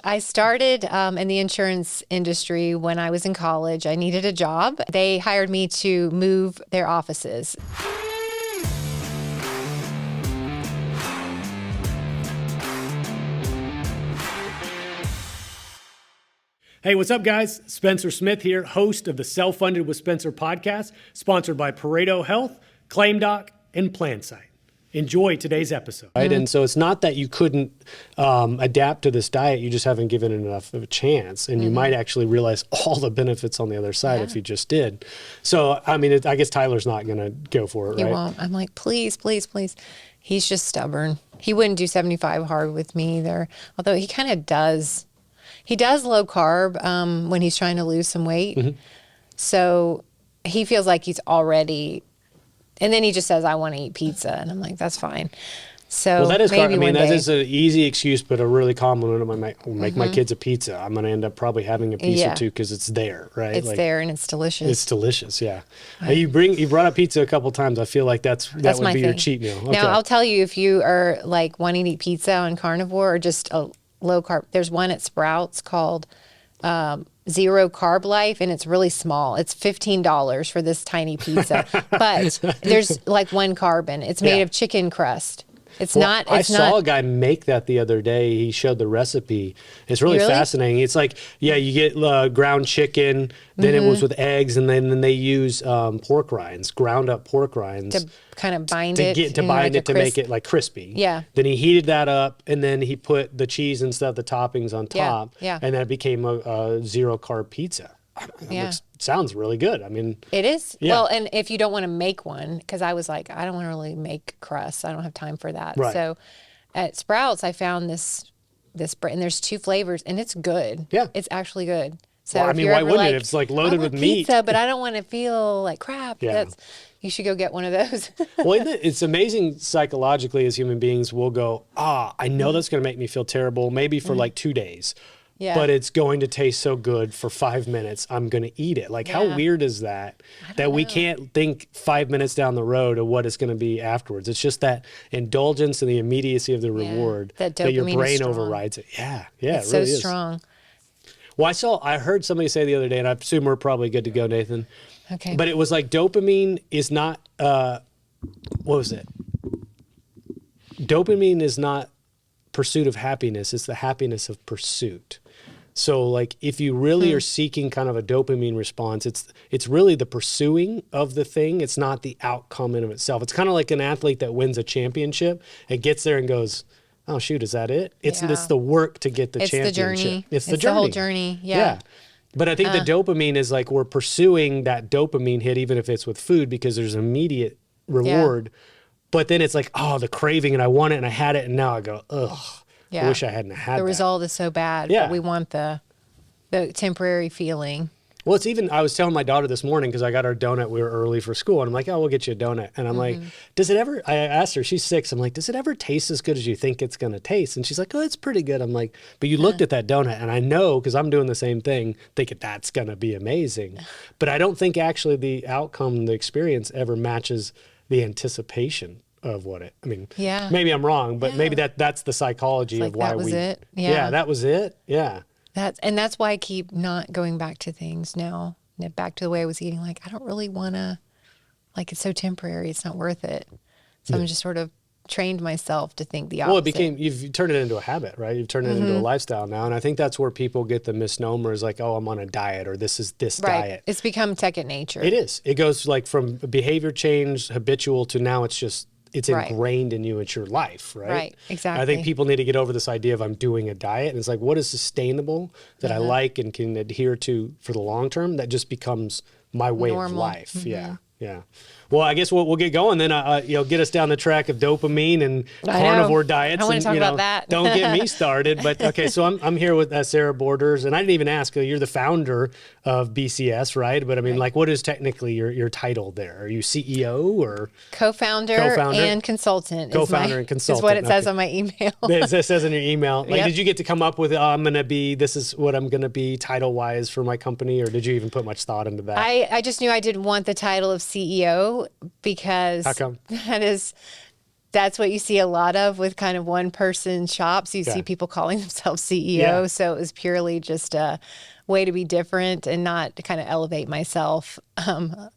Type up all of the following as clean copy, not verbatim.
I started in the insurance industry when I was in college. I needed a job. They hired me to move their offices. Hey, what's up, guys? Spencer Smith here, host of the Self-Funded with Spencer podcast, sponsored by Pareto Health, ClaimDoc, and PlanSight. Enjoy today's episode. Right, and so it's not that you couldn't adapt to this diet, you just haven't given it enough of a chance, and you might actually realize all the benefits on the other side if you just did. So, I mean, I guess Tyler's not going to go for it, right? He won't. I'm like, please, please, please. He's just stubborn. He wouldn't do 75 hard with me either, although he kind of does. He does low carb when he's trying to lose some weight. So he feels like he's already, and then he just says, I want to eat pizza. And I'm like, that's fine. So well, that is, maybe that is an easy excuse, but a really common one. I'm like, make my kids a pizza. I'm going to end up probably having a piece or two because it's there, right? It's there and it's delicious. It's delicious, yeah. You brought up pizza a couple times. I feel like that would be your cheat meal. Okay. Now, I'll tell you, if you are like wanting to eat pizza on carnivore or just a low carb, there's one at Sprouts called Zero Carb Life, and it's really small. It's $15 for this tiny pizza, but there's like one carb in it. It's made of chicken crust. It's not. I saw a guy make that the other day. He showed the recipe. It's really fascinating. It's like, you get ground chicken, then it was with eggs, and then they use pork rinds, ground up pork rinds. To kind of bind to make it like crispy. Yeah. Then he heated that up, and then he put the cheese and stuff, the toppings on top. Yeah. And that became a zero carb pizza. Sounds really good. I mean, it is. Yeah. Well, and if you don't want to make one, because I was like, I don't want to really make crusts. I don't have time for that. Right. So at Sprouts, I found this bread, and there's two flavors, and it's good. Yeah. It's actually good. So well, I mean, why wouldn't it? It's like loaded with meat. Pizza, but I don't want to feel like crap. Yeah. You should go get one of those. Well, it's amazing psychologically as human beings, we'll go, I know that's going to make me feel terrible, maybe for like 2 days. Yeah. But it's going to taste so good for 5 minutes, I'm going to eat it. Like, how weird is that? That we can't think 5 minutes down the road of what it's going to be afterwards. It's just that indulgence and the immediacy of the reward that your brain overrides it. Yeah, it's it really so is. Strong. Well, I heard somebody say the other day, and I assume we're probably good to go, Nathan. Okay. But it was like dopamine is not, what was it? Dopamine is not pursuit of happiness. It's the happiness of pursuit. So like if you really are seeking kind of a dopamine response, it's really the pursuing of the thing. It's not the outcome in of itself. It's kind of like an athlete that wins a championship and gets there and goes, oh shoot, is that it? It's the work to get the championship. The journey. It's the whole journey. Yeah. But I think the dopamine is like we're pursuing that dopamine hit, even if it's with food, because there's immediate reward. But then it's like, the craving, and I want it, and I had it, and now I go, ugh. I wish I hadn't had that. The result is so bad, but we want the temporary feeling. Well, it's even, I was telling my daughter this morning, because I got our donut, we were early for school, and I'm like, we'll get you a donut. And I'm like, does it ever, I asked her, she's 6, I'm like, does it ever taste as good as you think it's going to taste? And she's like, it's pretty good. I'm like, but you looked at that donut, and I know, because I'm doing the same thing, thinking that's going to be amazing. But I don't think actually the outcome, the experience ever matches the anticipation of maybe I'm wrong, but maybe that's the psychology of why that was it. That was it. Yeah. That's why I keep not going back to things now, back to the way I was eating. Like, I don't really want to, like, it's so temporary. It's not worth it. So I'm just sort of trained myself to think the opposite. Well, you've turned it into a habit, right? You've turned it into a lifestyle now. And I think that's where people get the misnomers like, I'm on a diet, or this is this diet. It's become second nature. It is. It goes like from behavior change, habitual, to now it's ingrained in you. It's your life, right? Right, exactly. I think people need to get over this idea of I'm doing a diet. And it's like, what is sustainable that I like and can adhere to for the long term? That just becomes my way of life. Yeah. Well, I guess we'll get going then. Get us down the track of dopamine and carnivore diets. I want to talk about that. Don't get me started. But okay, so I'm here with Sarah Borders, and I didn't even ask. You're the founder of BCS, right? But I mean, like, what is technically your title there? Are you CEO or co-founder and consultant? Co-founder and consultant is what it says on my email. It says in your email. Like, did you get to come up with this is what I'm going to be title wise for my company, or did you even put much thought into that? I just knew I didn't want the title of CEO because how come? That is that's what you see a lot of with kind of one person shops. You see people calling themselves CEO. So it was purely just a way to be different and not to kind of elevate myself, Well,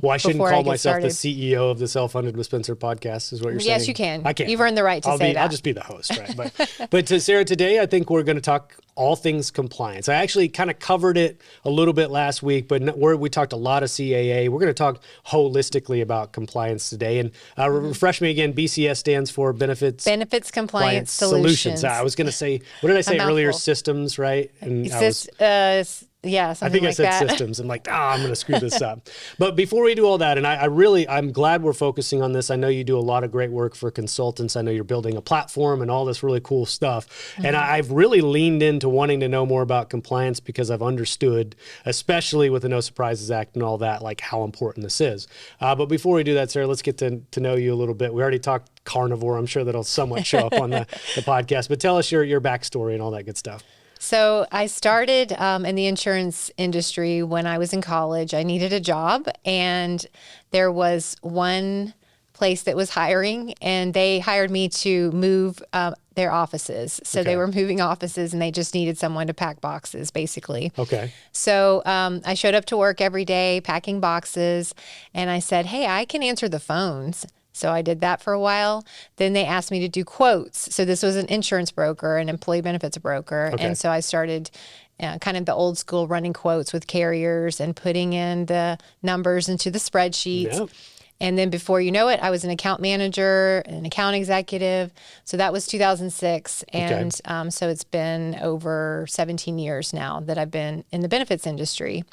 I shouldn't call myself the CEO of the Self-Funded with Spencer podcast, is what you're saying? Yes, you can. I can. You've earned the right to say that. I'll just be the host, right? But to Sarah, today I think we're going to talk all things compliance. I actually kind of covered it a little bit last week, but we talked a lot of CAA. We're going to talk holistically about compliance today. And refresh me again, BCS stands for Benefits Compliance Solutions. I was going to say, what did I say earlier? Systems, right? And yeah, I think like I said that. systems. I'm like, I'm going to screw this up. But before we do all that, and I'm glad we're focusing on this. I know you do a lot of great work for consultants. I know you're building a platform and all this really cool stuff. Mm-hmm. And I've really leaned into wanting to know more about compliance because I've understood, especially with the No Surprises Act and all that, like how important this is. But before we do that, Sarah, let's get to know you a little bit. We already talked carnivore. I'm sure that'll somewhat show up on the podcast. But tell us your backstory and all that good stuff. So I started in the insurance industry when I was in college. I needed a job, and there was one place that was hiring, and they hired me to move their offices. So they were moving offices, and they just needed someone to pack boxes, basically. Okay. So I showed up to work every day packing boxes, and I said, hey, I can answer the phones. So I did that for a while. Then they asked me to do quotes. So this was an insurance broker, an employee benefits broker. Okay. And so I started kind of the old school running quotes with carriers and putting in the numbers into the spreadsheets. Yep. And then before you know it, I was an account manager, an account executive. So that was 2006. And so it's been over 17 years now that I've been in the benefits industry.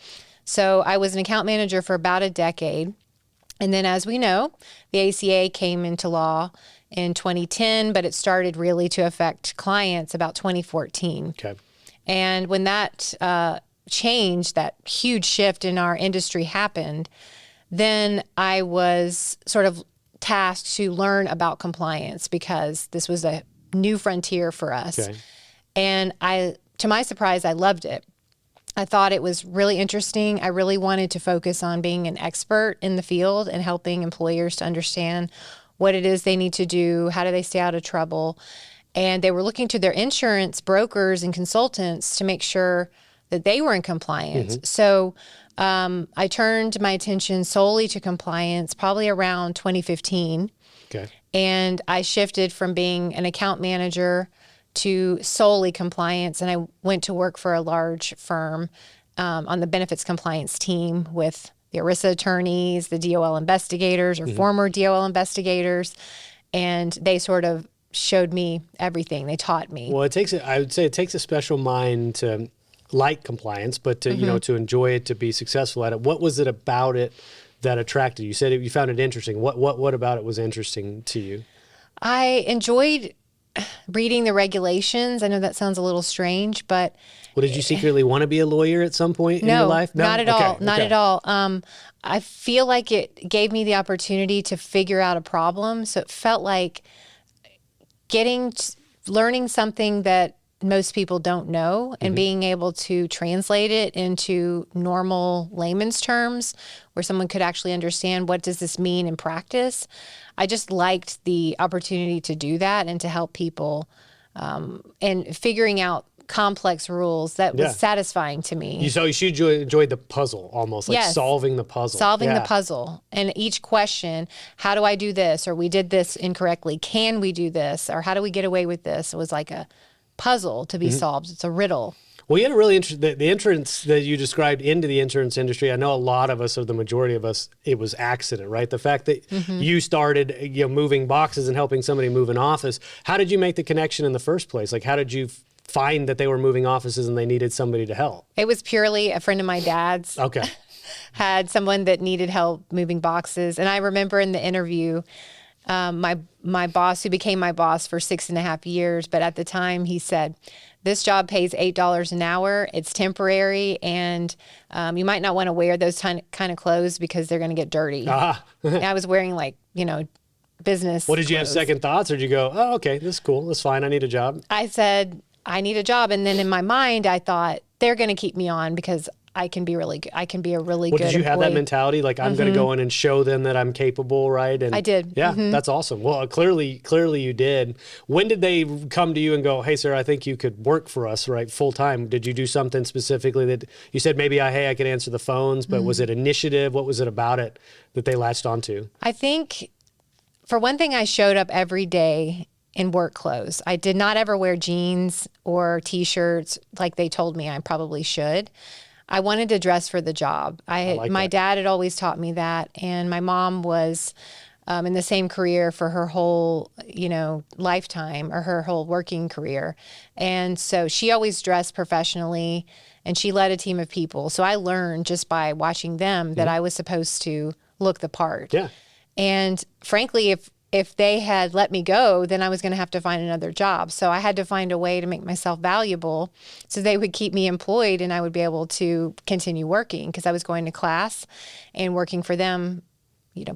So I was an account manager for about a decade. And then, as we know, the ACA came into law in 2010, but it started really to affect clients about 2014. Okay. And when that changed, that huge shift in our industry happened, then I was sort of tasked to learn about compliance because this was a new frontier for us. Okay. And to my surprise, I loved it. I thought it was really interesting. I really wanted to focus on being an expert in the field and helping employers to understand what it is they need to do, how do they stay out of trouble. And they were looking to their insurance brokers and consultants to make sure that they were in compliance. Mm-hmm. So I turned my attention solely to compliance probably around 2015. Okay. And I shifted from being an account manager to solely compliance. And I went to work for a large firm on the benefits compliance team with the ERISA attorneys, the DOL investigators or former DOL investigators. And they sort of showed me everything. They taught me. Well, I would say it takes a special mind to like compliance, but to, to enjoy it, to be successful at it. What was it about it that attracted you? You said you found it interesting. What about it was interesting to you? I enjoyed reading the regulations. I know that sounds a little strange, but... Well, did you secretly want to be a lawyer at some point in your life? No, not at all. Not at all. I feel like it gave me the opportunity to figure out a problem. So it felt like learning something that most people don't know and being able to translate it into normal layman's terms where someone could actually understand what does this mean in practice. I just liked the opportunity to do that and to help people and figuring out complex rules. That was satisfying to me. So you enjoyed the puzzle almost, like solving the puzzle. Solving the puzzle. And each question, how do I do this? Or we did this incorrectly. Can we do this? Or how do we get away with this? It was like a puzzle to be solved. It's a riddle. Well, you had a really interesting, the entrance that you described into the insurance industry. I know a lot of us, or the majority of us, it was accident, right? The fact that you started moving boxes and helping somebody move an office. How did you make the connection in the first place? Like, how did you find that they were moving offices and they needed somebody to help? It was purely a friend of my dad's. Okay. Had someone that needed help moving boxes. And I remember in the interview, my boss, who became my boss for 6.5 years, but at the time he said, this job pays $8 an hour. It's temporary, and you might not want to wear those kind of clothes because they're going to get dirty. And I was wearing business Well, did you have clothes. second thoughts, or did you go, oh, okay, this is cool. That's fine. I need a job. I said, I need a job. And then in my mind, I thought, they're going to keep me on because I can be really good. I can be a really Well, good did you have that employee. mentality? Like, I'm going to go in and show them that I'm capable, right? And I did. Yeah, that's awesome. Well, clearly you did. When did they come to you and go, hey, sir, I think you could work for us, right, full time? Did you do something specifically that you said maybe, hey, I could answer the phones, but was it initiative? What was it about it that they latched onto? I think, for one thing, I showed up every day in work clothes. I did not ever wear jeans or T-shirts like they told me I probably should. I wanted to dress for the job. My dad had always taught me that, and my mom was in the same career for her whole, lifetime, or her whole working career. And so she always dressed professionally, and she led a team of people. So I learned just by watching them that I was supposed to look the part. Yeah. And frankly, if they had let me go, then I was going to have to find another job. So I had to find a way to make myself valuable so they would keep me employed and I would be able to continue working, because I was going to class and working for them,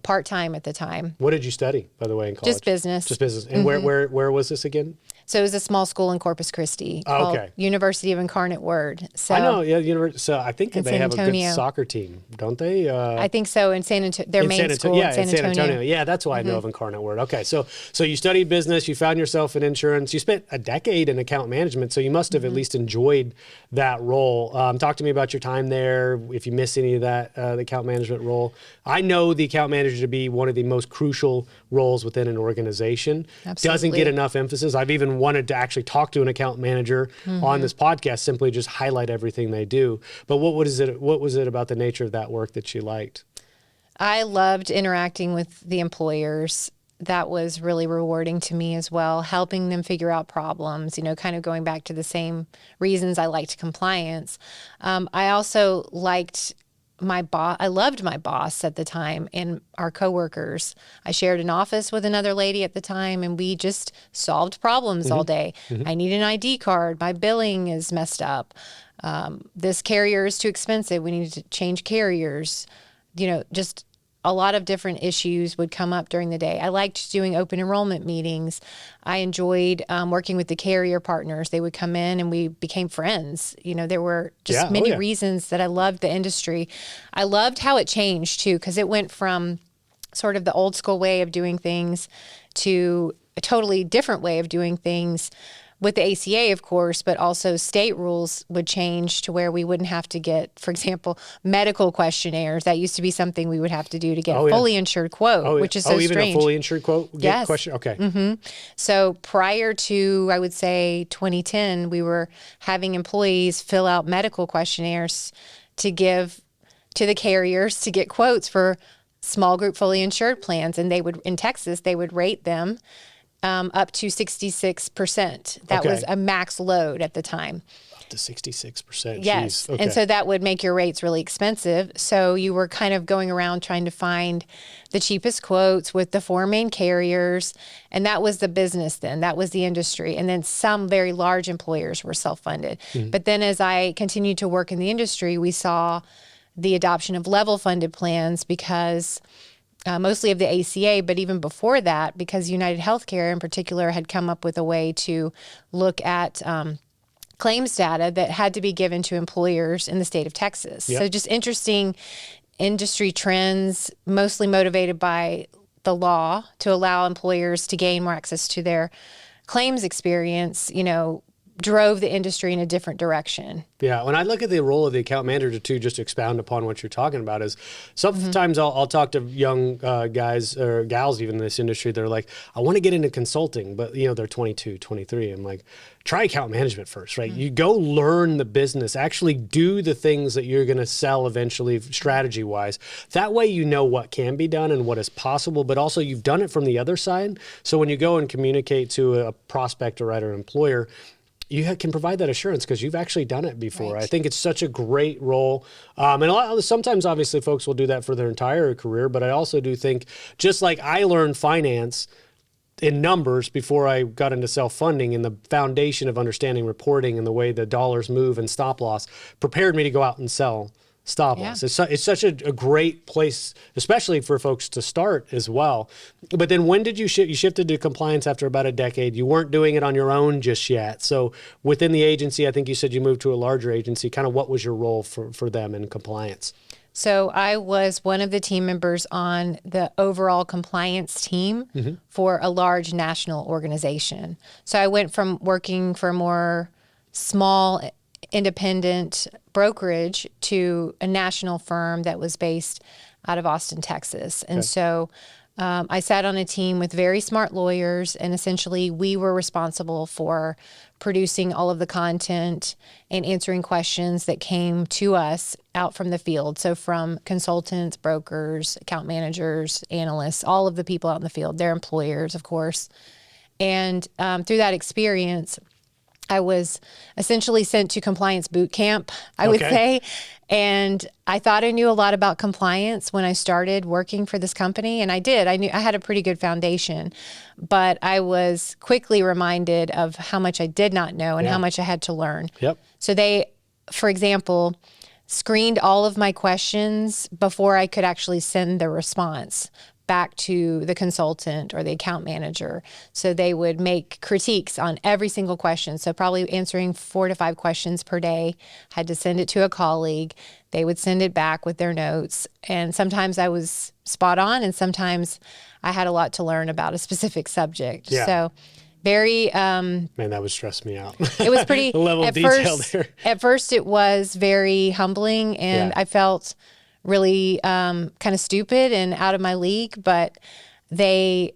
part-time at the time. What did you study, by the way, in college? Just business. Just business. And where was this again? So it was a small school in Corpus Christi called University of Incarnate Word. So I know, yeah, so I think that they have a Antonio. good soccer team, don't they? I think so. In San Antonio, their main school in San Antonio. Yeah, that's why I know of Incarnate Word. Okay, so you studied business, you found yourself in insurance, you spent a decade in account management, so you must have at least enjoyed that role. Talk to me about your time there, if you miss any of that, the account management role. I know the account manager to be one of the most crucial roles within an organization. Absolutely. Doesn't get enough emphasis. I've even wanted to actually talk to an account manager on this podcast, simply just highlight everything they do. But what was it about the nature of that work that you liked? I loved interacting with the employers. That was really rewarding to me as well, helping them figure out problems, kind of going back to the same reasons I liked compliance. I also liked my boss. I loved my boss at the time and our coworkers. I shared an office with another lady at the time, and we just solved problems all day. I need an ID card. My billing is messed up. This carrier is too expensive. We need to change carriers. Just a lot of different issues would come up during the day. I liked doing open enrollment meetings. I enjoyed working with the carrier partners. They would come in and we became friends. There were just many reasons that I loved the industry. I loved how it changed too, because it went from sort of the old school way of doing things to a totally different way of doing things with the ACA, of course, but also state rules would change to where we wouldn't have to get, for example, medical questionnaires. That used to be something we would have to do to get a fully insured quote, which is so even strange. A fully insured quote? Yes. Question? Okay. So prior to, I would say, 2010, we were having employees fill out medical questionnaires to give to the carriers to get quotes for small group fully insured plans. And in Texas, they would rate them up to 66%. That was a max load at the time. Up to 66%. Yes. Jeez. Okay. And so that would make your rates really expensive. So you were kind of going around trying to find the cheapest quotes with the four main carriers. And that was the business then. That was the industry. And then some very large employers were self-funded. But then as I continued to work in the industry, we saw the adoption of level funded plans because mostly of the ACA, but even before that, because United Healthcare in particular had come up with a way to look at claims data that had to be given to employers in the state of Texas. Yep. So just interesting industry trends, mostly motivated by the law to allow employers to gain more access to their claims experience, drove the industry in a different direction. Yeah, when I look at the role of the account manager too, just to expound upon what you're talking about, is sometimes I'll talk to young guys or gals even in this industry. They're like, I want to get into consulting, but they're 22, 23. I'm like, try account management first, right? You go learn the business, actually do the things that you're going to sell eventually strategy wise. That way you know what can be done and what is possible, but also you've done it from the other side. So when you go and communicate to a prospect or an employer, you can provide that assurance because you've actually done it before. Right. I think it's such a great role. Sometimes obviously folks will do that for their entire career, but I also do think just like I learned finance in numbers before I got into self-funding, and the foundation of understanding reporting and the way the dollars move and stop loss prepared me to go out and sell stop Yeah. loss. It's such a great place, especially for folks to start as well. But then when did you shift? You shifted to compliance after about a decade. You weren't doing it on your own just yet. So within the agency, I think you said you moved to a larger agency. Kind of what was your role for them in compliance? So I was one of the team members on the overall compliance team for a large national organization. So I went from working for a more small independent brokerage to a national firm that was based out of Austin, Texas. And so I sat on a team with very smart lawyers, and essentially we were responsible for producing all of the content and answering questions that came to us out from the field. So from consultants, brokers, account managers, analysts, all of the people out in the field, their employers, of course. And through that experience, I was essentially sent to compliance boot camp, I would say. And I thought I knew a lot about compliance when I started working for this company. And I did. I knew I had a pretty good foundation. But I was quickly reminded of how much I did not know and how much I had to learn. Yep. So they, for example, screened all of my questions before I could actually send the response back to the consultant or the account manager. So they would make critiques on every single question. So probably answering 4 to 5 questions per day, had to send it to a colleague. They would send it back with their notes. And sometimes I was spot on, and sometimes I had a lot to learn about a specific subject. Yeah. So very, Man, that would stress me out. it was pretty, the level of detail there. At first it was very humbling, and I felt really kind of stupid and out of my league, but they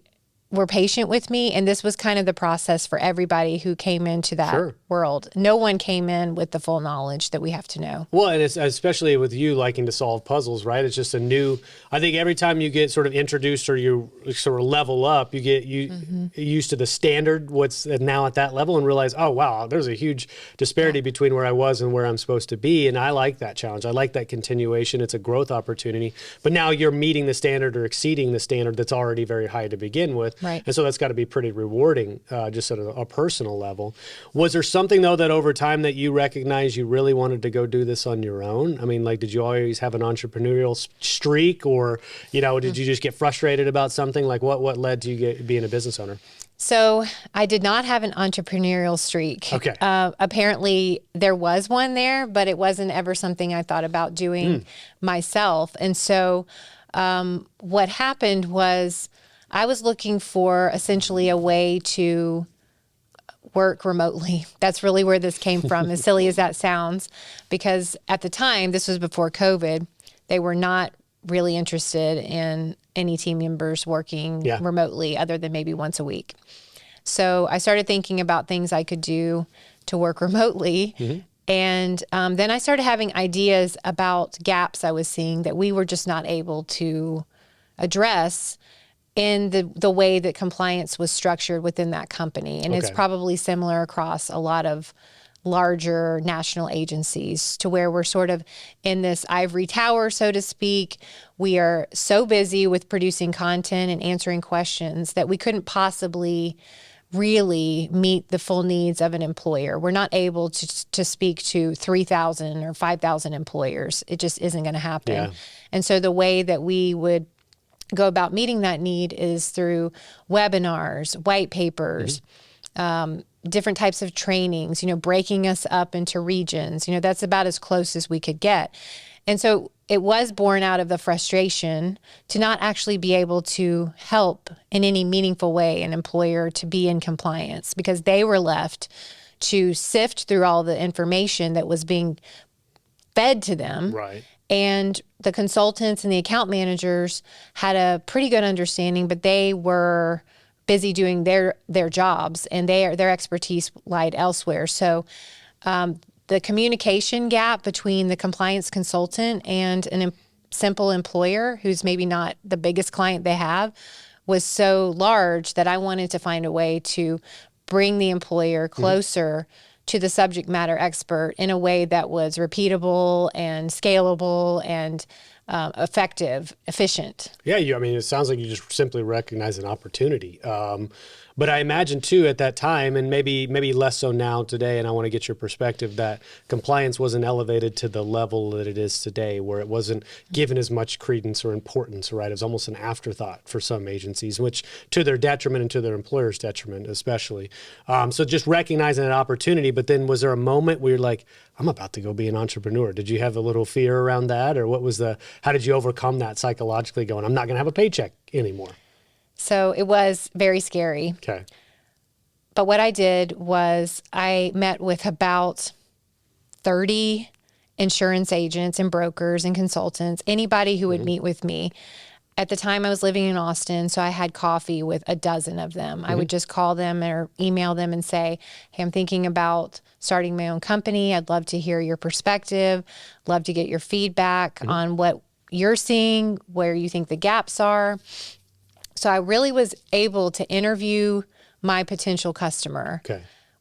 were patient with me. And this was kind of the process for everybody who came into that world. No one came in with the full knowledge that we have to know. Well, and it's especially with you liking to solve puzzles, right? It's just a new, I think every time you get sort of introduced or you sort of level up, you get used to the standard, what's now at that level, and realize, oh, wow, there's a huge disparity between where I was and where I'm supposed to be. And I like that challenge. I like that continuation. It's a growth opportunity. But now you're meeting the standard or exceeding the standard that's already very high to begin with. Right. And so that's got to be pretty rewarding, just at a personal level. Was there something, though, that over time that you recognized you really wanted to go do this on your own? I mean, like, did you always have an entrepreneurial streak, or, did you just get frustrated about something? Like, what led to you being a business owner? So I did not have an entrepreneurial streak. Okay. Apparently there was one there, but it wasn't ever something I thought about doing myself. And so what happened was I was looking for essentially a way to work remotely. That's really where this came from, as silly as that sounds, because at the time, this was before COVID, they were not really interested in any team members working remotely other than maybe once a week. So I started thinking about things I could do to work remotely. And then I started having ideas about gaps I was seeing that we were just not able to address in the way that compliance was structured within that company. And it's probably similar across a lot of larger national agencies, to where we're sort of in this ivory tower, so to speak. We are so busy with producing content and answering questions that we couldn't possibly really meet the full needs of an employer. We're not able to speak to 3,000 or 5,000 employers. It just isn't going to happen. Yeah. And so the way that we would go about meeting that need is through webinars, white papers, different types of trainings, breaking us up into regions. That's about as close as we could get. And so it was born out of the frustration to not actually be able to help in any meaningful way an employer to be in compliance, because they were left to sift through all the information that was being fed to them. Right. And the consultants and the account managers had a pretty good understanding, but they were busy doing their jobs, and their expertise lied elsewhere. So the communication gap between the compliance consultant and a simple employer who's maybe not the biggest client they have was so large that I wanted to find a way to bring the employer closer to the subject matter expert in a way that was repeatable and scalable and effective, efficient. Yeah, I mean, it sounds like you just simply recognize an opportunity. But I imagine too at that time, and maybe less so now today, and I want to get your perspective, that compliance wasn't elevated to the level that it is today, where it wasn't given as much credence or importance, right? It was almost an afterthought for some agencies, which to their detriment and to their employer's detriment, especially. So just recognizing an opportunity, but then was there a moment where you're like, I'm about to go be an entrepreneur? Did you have a little fear around that, or how did you overcome that psychologically, going, I'm not going to have a paycheck anymore? So it was very scary. Okay. But what I did was I met with about 30 insurance agents and brokers and consultants, anybody who would meet with me. At the time I was living in Austin, so I had coffee with a dozen of them. I would just call them or email them and say, hey, I'm thinking about starting my own company. I'd love to hear your perspective, love to get your feedback on what you're seeing, where you think the gaps are. So I really was able to interview my potential customer,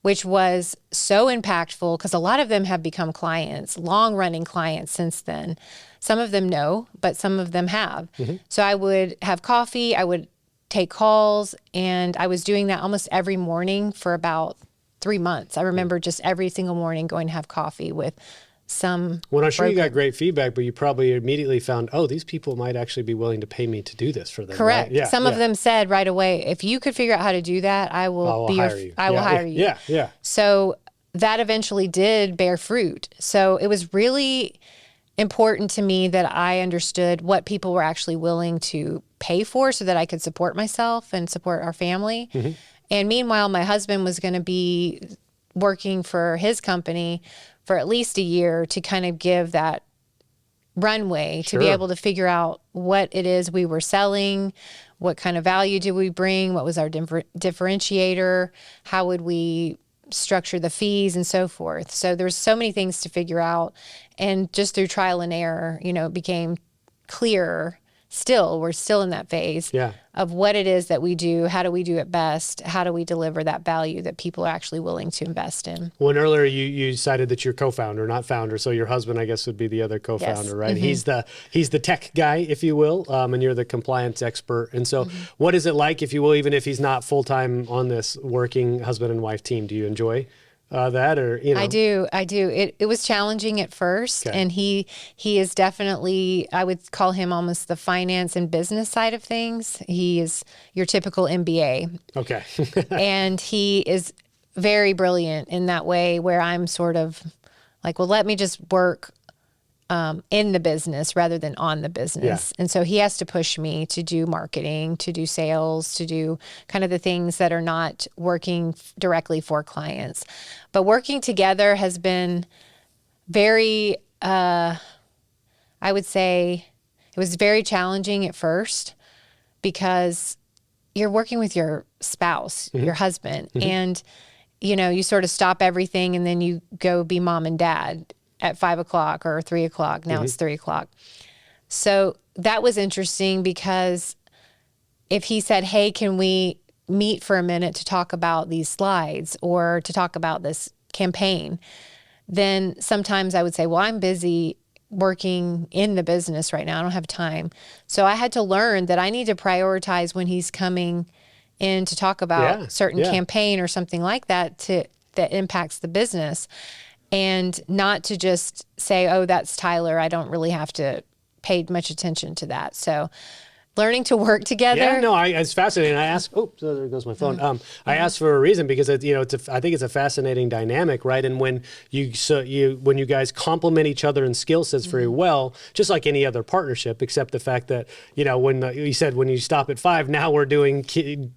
which was so impactful because a lot of them have become clients, long-running clients since then. Some of them know, but some of them have. So I would have coffee, I would take calls, and I was doing that almost every morning for about 3 months. I remember just every single morning going to have coffee with some Well, I'm sure broker. you got great feedback, but you probably immediately found, oh, these people might actually be willing to pay me to do this for them. Correct. Right? Yeah, Some of them said right away, if you could figure out how to do that, I will hire you. I will hire you. Yeah. So that eventually did bear fruit. So it was really important to me that I understood what people were actually willing to pay for so that I could support myself and support our family. And meanwhile, my husband was going to be working for his company for at least a year to kind of give that runway to be able to figure out what it is we were selling, what kind of value did we bring, what was our differentiator, how would we structure the fees and so forth. So there's so many things to figure out. And just through trial and error, it became clearer. We're still in that phase of what it is that we do, how do we do it best, how do we deliver that value that people are actually willing to invest in. Well, and earlier you cited that you're co-founder, not founder. So your husband, I guess, would be the other co-founder, right? He's the tech guy, if you will, and you're the compliance expert. And so what is it like, if you will, even if he's not full-time on this working husband and wife team? Do you enjoy that, or I do. It was challenging at first, and he is definitely, I would call him almost the finance and business side of things. He is your typical MBA. Okay. And he is very brilliant in that way, where I'm sort of like, well, let me just work in the business rather than on the business. And so he has to push me to do marketing, to do sales, to do kind of the things that are not working directly for clients. But working together has been very, I would say it was very challenging at first, because you're working with your spouse, your husband, and you sort of stop everything and then you go be mom and dad at 5 o'clock or 3 o'clock. Now it's 3 o'clock. So that was interesting, because if he said, hey, can we meet for a minute to talk about these slides or to talk about this campaign, then sometimes I would say, well, I'm busy working in the business right now. I don't have time. So I had to learn that I need to prioritize when he's coming in to talk about certain campaign or something like that that impacts the business. And not to just say, oh, that's Tyler, I don't really have to pay much attention to that. So learning to work together. Yeah, no, it's fascinating. I asked, oh, so there goes my phone. I asked for a reason, because I think it's a fascinating dynamic, right? And when when you guys complement each other in skill sets very well, just like any other partnership, except the fact that, when you said when you stop at 5, now we're doing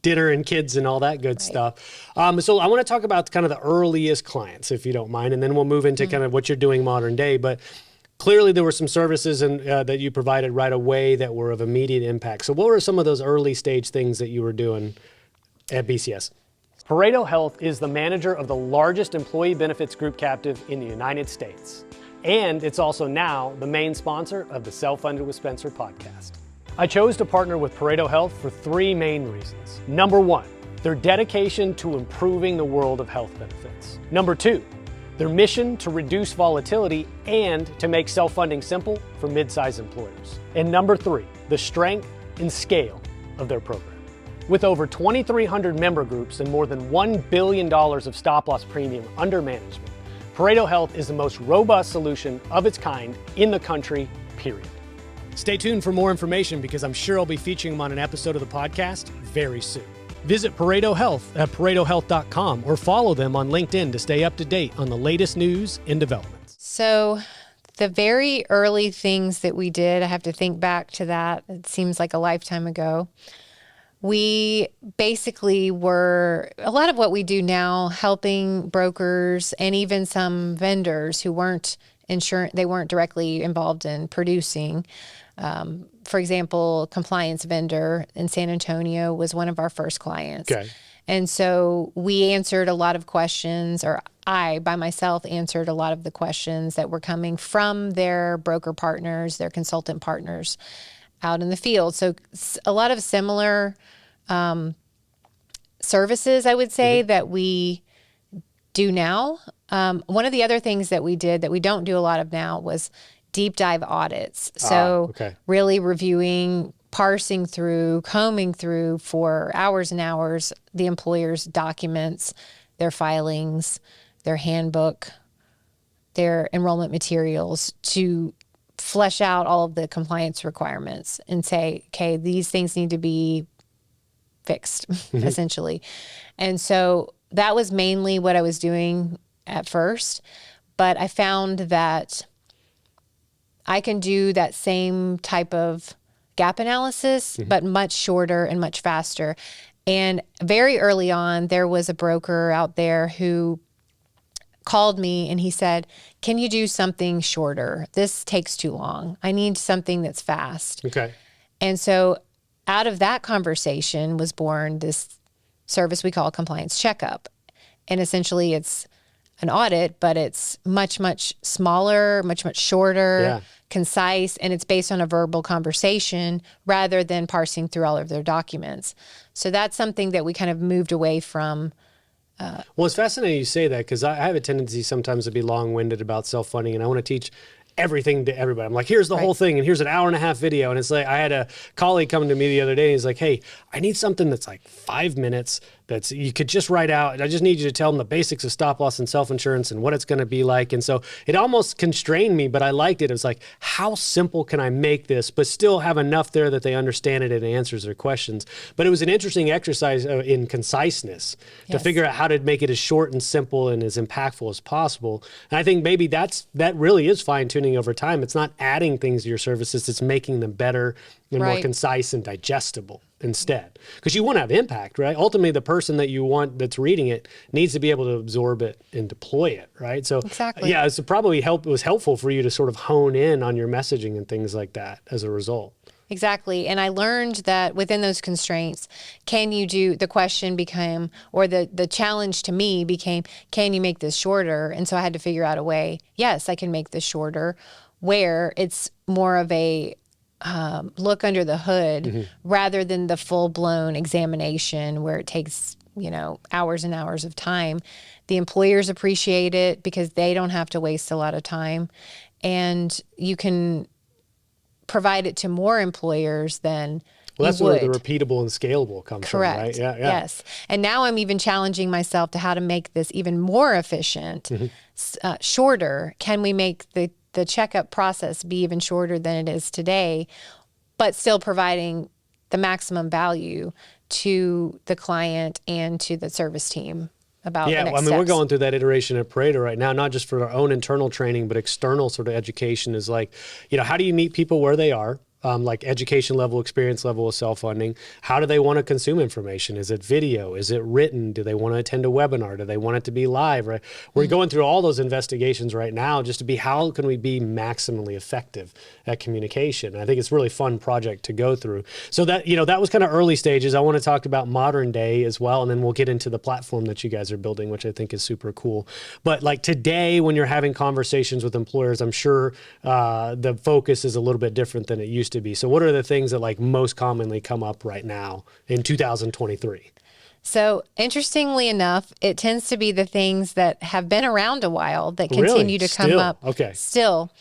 dinner and kids and all that good stuff. So I want to talk about kind of the earliest clients, if you don't mind, and then we'll move into kind of what you're doing modern day. But clearly, there were some services that you provided right away that were of immediate impact. So what were some of those early stage things that you were doing at BCS? Pareto Health is the manager of the largest employee benefits group captive in the United States. And it's also now the main sponsor of the Self-Funded with Spencer podcast. I chose to partner with Pareto Health for 3 main reasons. Number 1, their dedication to improving the world of health benefits. Number 2, Their mission to reduce volatility and to make self-funding simple for mid-sized employers. And number 3, the strength and scale of their program. With over 2,300 member groups and more than $1 billion of stop-loss premium under management, Pareto Health is the most robust solution of its kind in the country, period. Stay tuned for more information because I'm sure I'll be featuring them on an episode of the podcast very soon. Visit Pareto Health at paretohealth.com or follow them on LinkedIn to stay up to date on the latest news and developments. So the very early things that we did, I have to think back to that. It seems like a lifetime ago. We basically were, a lot of what we do now, helping brokers and even some vendors who weren't they weren't directly involved in producing. For example, compliance vendor in San Antonio was one of our first clients. Okay. And so we answered a lot of questions, or I, by myself, answered a lot of the questions that were coming from their broker partners, their consultant partners out in the field. So a lot of similar services, I would say, that we do now. One of the other things that we did that we don't do a lot of now was deep dive audits. So really reviewing, parsing through, combing through for hours and hours the employer's documents, their filings, their handbook, their enrollment materials to flesh out all of the compliance requirements and say, okay, these things need to be fixed, essentially. And so that was mainly what I was doing at first. But I found that I can do that same type of gap analysis, but much shorter and much faster. And very early on, there was a broker out there who called me and he said, can you do something shorter? This takes too long. I need something that's fast. Okay. And so out of that conversation was born this service we call compliance checkup. And essentially it's an audit, but it's much, much smaller, much, much shorter, concise, and it's based on a verbal conversation rather than parsing through all of their documents. So that's something that we kind of moved away from. Well, it's fascinating you say that because I have a tendency sometimes to be long-winded about self-funding, and I want to teach everything to everybody. I'm like, here's the whole thing, and here's an hour-and-a-half video. And it's like, I had a colleague come to me the other day, and he's like, hey, I need something that's like 5 minutes that's you could just write out. I just need you to tell them the basics of stop loss and self-insurance and what it's going to be like. And so it almost constrained me, but I liked it. It was like, how simple can I make this, but still have enough there that they understand it and it answers their questions. But it was an interesting exercise in conciseness to figure out how to make it as short and simple and as impactful as possible. And I think maybe that really is fine-tuning over time. It's not adding things to your services, it's making them better and more concise and digestible instead. Because you want to have impact, right? Ultimately, the person that you want that's reading it needs to be able to absorb it and deploy it, right? So yeah, it's probably it was helpful for you to sort of hone in on your messaging and things like that as a result. Exactly. And I learned that within those constraints, the question became, or the challenge to me became, can you make this shorter? And so I had to figure out a way, yes, I can make this shorter, where it's more of a look under the hood rather than the full-blown examination where it takes, hours and hours of time. The employers appreciate it because they don't have to waste a lot of time, and you can provide it to more employers than that's where the repeatable and scalable comes from, right? Yeah. Yes. And now I'm even challenging myself to how to make this even more efficient, shorter. Can we make the checkup process be even shorter than it is today, but still providing the maximum value to the client and to the service team about the next steps. We're going through that iteration at Pareto right now, not just for our own internal training, but external sort of education is like, how do you meet people where they are? Like education level, experience level of self-funding. How do they want to consume information? Is it video? Is it written? Do they want to attend a webinar? Do they want it to be live? Right? We're going through all those investigations right now just to be how can we be maximally effective at communication? And I think it's a really fun project to go through. So that, that was kind of early stages. I want to talk about modern day as well, and then we'll get into the platform that you guys are building, which I think is super cool. But like today, when you're having conversations with employers, I'm sure the focus is a little bit different than it used to be. So what are the things that like most commonly come up right now in 2023? So interestingly enough, it tends to be the things that have been around a while that Really? continue to come Still? up Okay. still.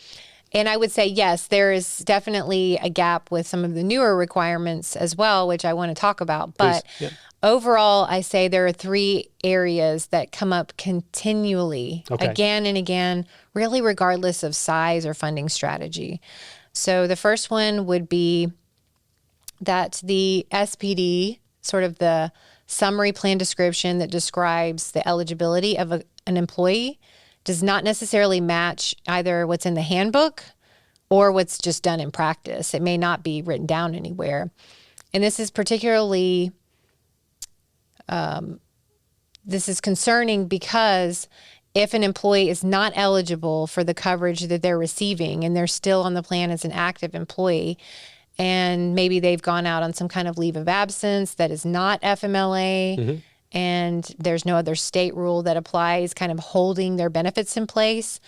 And I would say, yes, there is definitely a gap with some of the newer requirements as well, which I want to talk about. But Yep. overall, I say there are three areas that come up continually, Okay. again and again, really regardless of size or funding strategy. So the first one would be that the SPD, sort of the summary plan description that describes the eligibility of an employee, does not necessarily match either what's in the handbook or what's just done in practice. It may not be written down anywhere. And this is particularly, this is concerning because if an employee is not eligible for the coverage that they're receiving and they're still on the plan as an active employee, and maybe they've gone out on some kind of leave of absence that is not FMLA, and there's no other state rule that applies, kind of holding their benefits in place,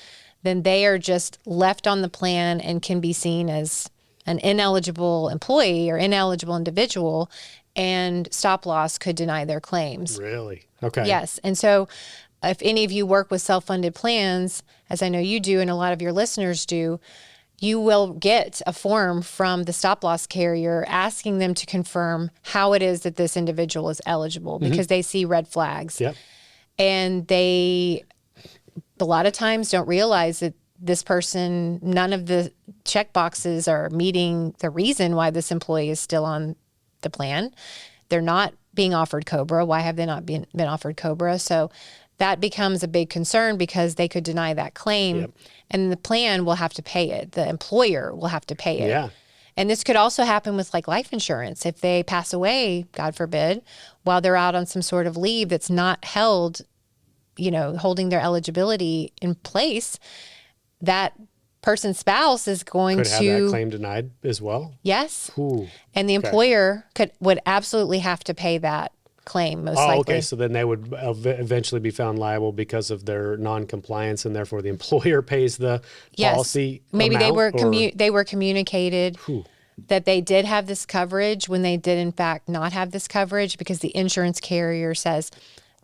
then they are just left on the plan and can be seen as an ineligible employee or ineligible individual, and stop loss could deny their claims. Really? Okay. Yes. And so if any of you work with self-funded plans, as I know you do and a lot of your listeners do, you will get a form from the stop loss carrier asking them to confirm how it is that this individual is eligible because they see red flags. Yep. And they, a lot of times, don't realize that this person, none of the check boxes are meeting the reason why this employee is still on the plan. They're not being offered Cobra. Why have they not been offered Cobra? So that becomes a big concern because they could deny that claim and the plan will have to pay it. The employer will have to pay it. Yeah. And this could also happen with like life insurance. If they pass away, God forbid, while they're out on some sort of leave that's not held, holding their eligibility in place, that person's spouse is going Could to have that claim denied as well. Yes. Ooh. And the employer would absolutely have to pay that claim most likely. Okay. So then they would eventually be found liable because of their non-compliance, and therefore the employer pays the policy. Maybe amount, they were communicated that they did have this coverage when they did in fact not have this coverage because the insurance carrier says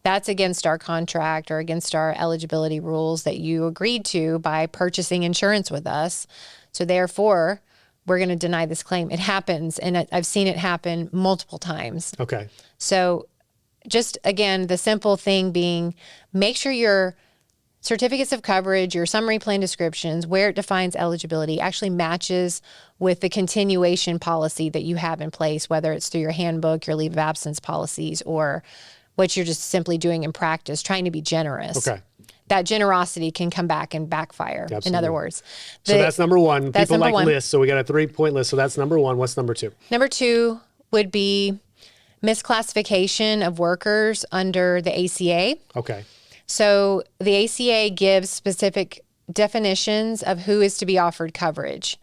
that's against our contract or against our eligibility rules that you agreed to by purchasing insurance with us. So therefore, we're going to deny this claim. It happens, and I've seen it happen multiple times. Okay. So just, again, the simple thing being, make sure your certificates of coverage, your summary plan descriptions, where it defines eligibility, actually matches with the continuation policy that you have in place, whether it's through your handbook, your leave of absence policies, or what you're just simply doing in practice, trying to be generous. Okay. That generosity can come back and backfire. Absolutely. In other words. So that's number one. That's People number like one. lists. So we got a 3-point list. So that's number one. What's number two? Number two would be misclassification of workers under the ACA. Okay. So the ACA gives specific definitions of who is to be offered coverage.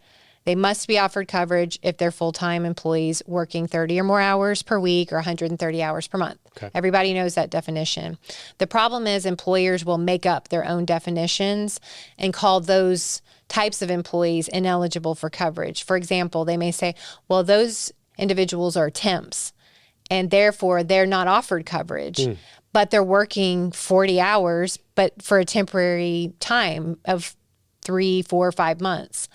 They must be offered coverage if they're full-time employees working 30 or more hours per week or 130 hours per month. Okay. Everybody knows that definition. The problem is employers will make up their own definitions and call those types of employees ineligible for coverage. For example, they may say, well, those individuals are temps and therefore they're not offered coverage, but they're working 40 hours, but for a temporary time of 3, 4, 5 months.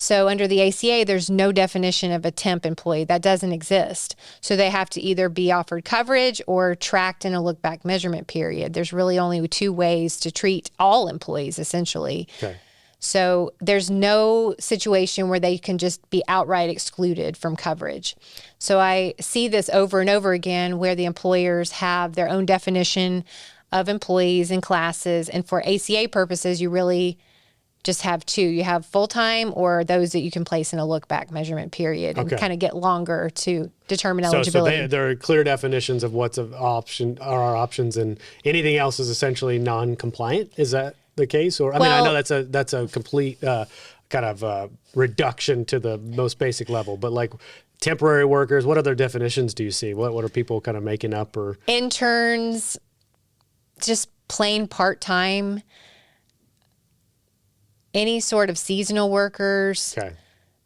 So under the ACA, there's no definition of a temp employee. That doesn't exist. So they have to either be offered coverage or tracked in a look-back measurement period. There's really only two ways to treat all employees, essentially. Okay. So there's no situation where they can just be outright excluded from coverage. So I see this over and over again where the employers have their own definition of employees and classes. And for ACA purposes, you really just have two. You have full-time or those that you can place in a look-back measurement period and kind of get longer to determine eligibility. So there are clear definitions of what's an option, are our options, and anything else is essentially non-compliant. Is that the case? Or I mean, I know that's a complete kind of reduction to the most basic level, but like temporary workers, what other definitions do you see? What are people kind of making up? Or interns, just plain part-time. Any sort of seasonal workers. Okay.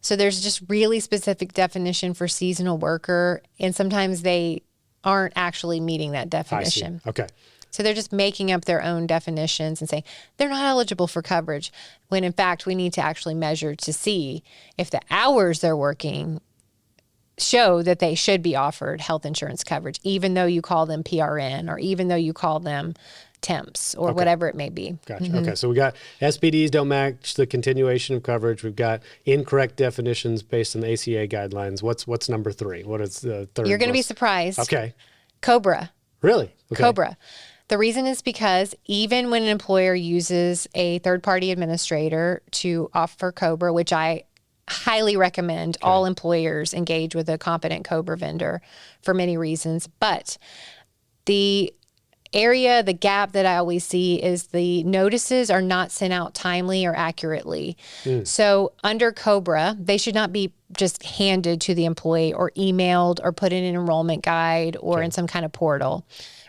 So there's just really specific definition for seasonal worker. And sometimes they aren't actually meeting that I see. definition. Okay. So they're just making up their own definitions and saying they're not eligible for coverage, when in fact we need to actually measure to see if the hours they're working show that they should be offered health insurance coverage, even though you call them PRN or even though you call them temps or whatever it may be. Gotcha. Okay. So we got SPDs don't match the continuation of coverage. We've got incorrect definitions based on the ACA guidelines. What's number 3? What is the third? You're going to be most- surprised. Okay. Cobra. Really? Okay. Cobra. The reason is because even when an employer uses a third-party administrator to offer Cobra, which I highly recommend all employers engage with a competent Cobra vendor for many reasons, but the gap that I always see is the notices are not sent out timely or accurately. So under Cobra, they should not be just handed to the employee or emailed or put in an enrollment guide or in some kind of portal.